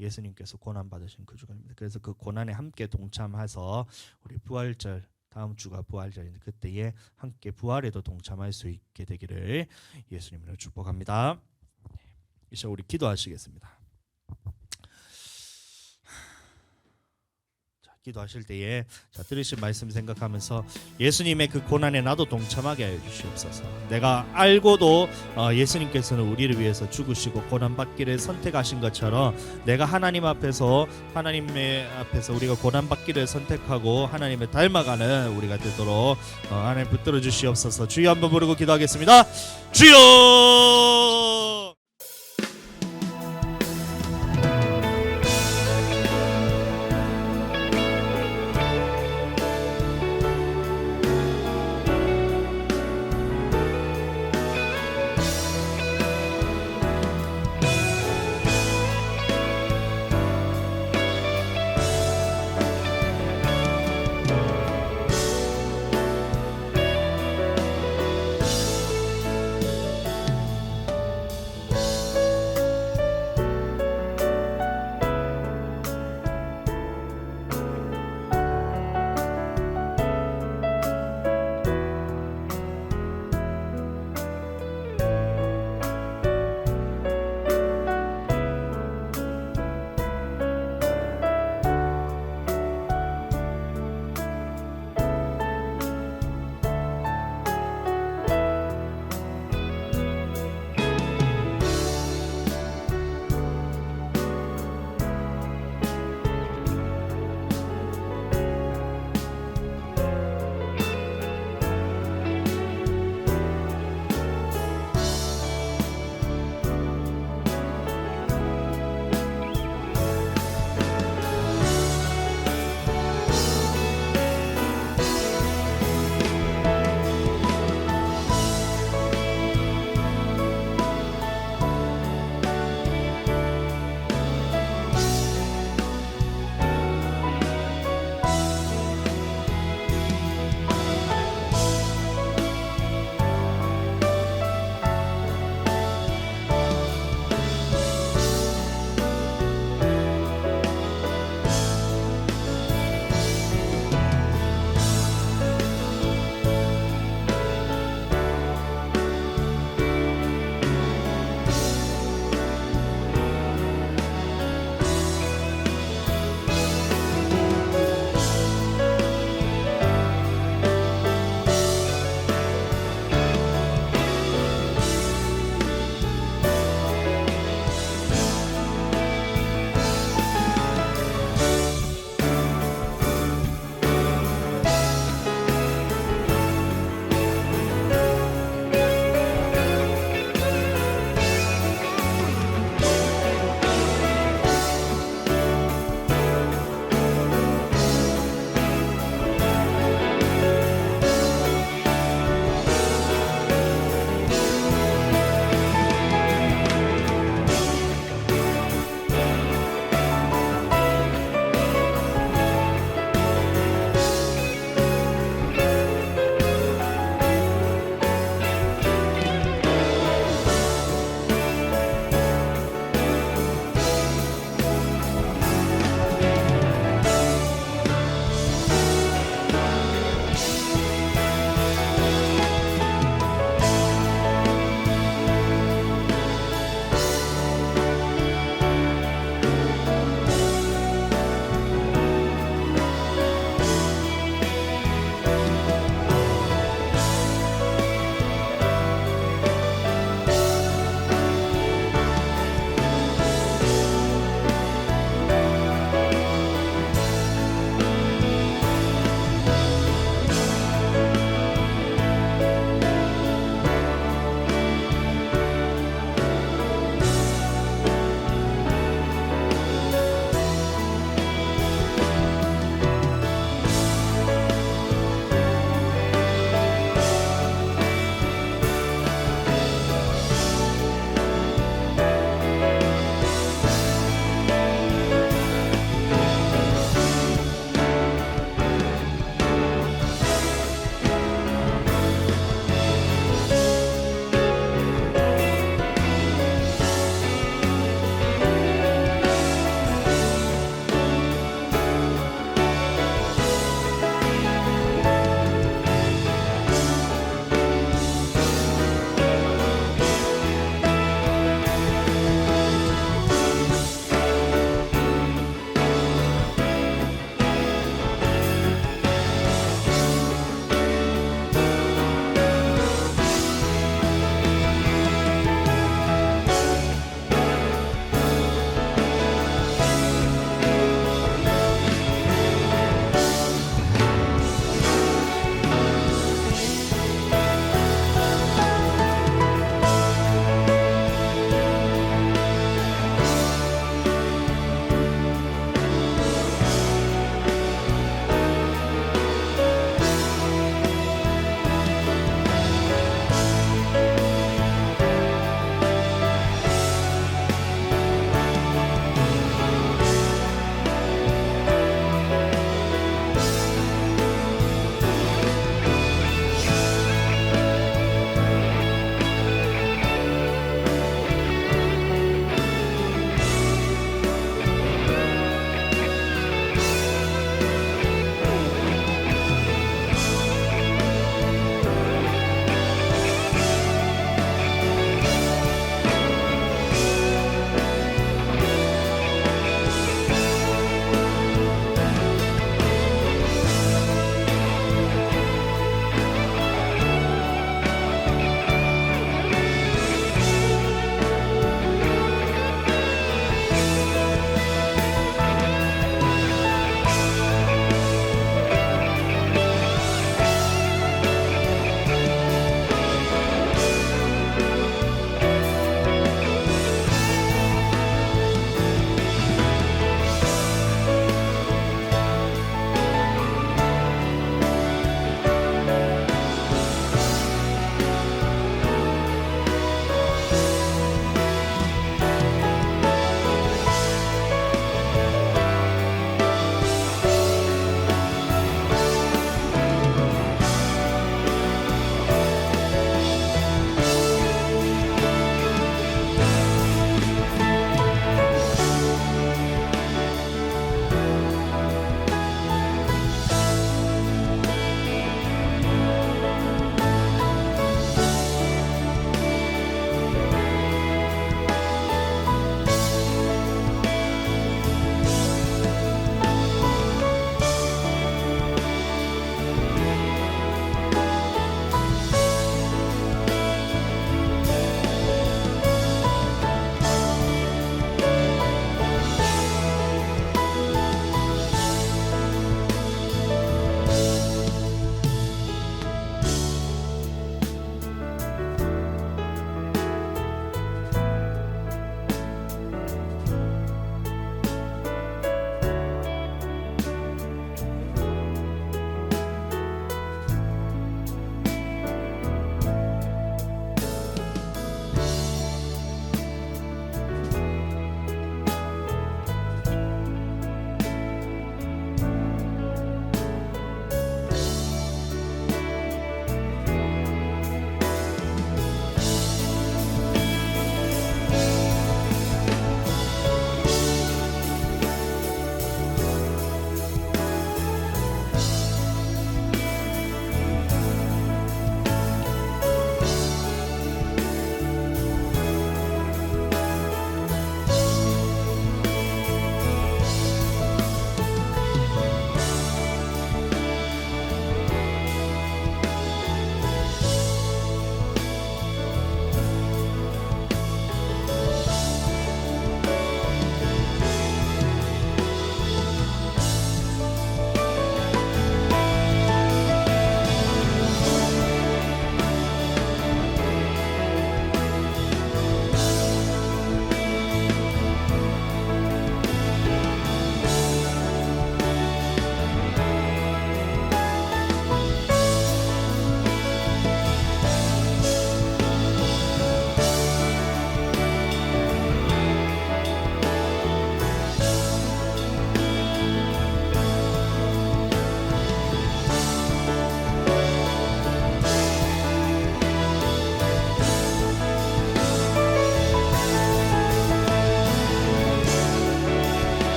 예수님께서 고난 받으신 그 주간입니다. 그래서 그 고난에 함께 동참해서 우리 부활절, 다음 주가 부활절인데 그때에 함께 부활에도 동참할 수 있게 되기를 예수님으로 축복합니다. 이제 우리 기도하시겠습니다. 기도하실 때에 자, 들으신 말씀 생각하면서 예수님의 그 고난에 나도 동참하게 하여 주시옵소서. 내가 알고도 예수님께서는 우리를 위해서 죽으시고 고난받기를 선택하신 것처럼 내가 하나님의 앞에서 우리가 고난받기를 선택하고 하나님을 닮아가는 우리가 되도록 하나님 붙들어 주시옵소서. 주여 한번 부르고 기도하겠습니다. 주여.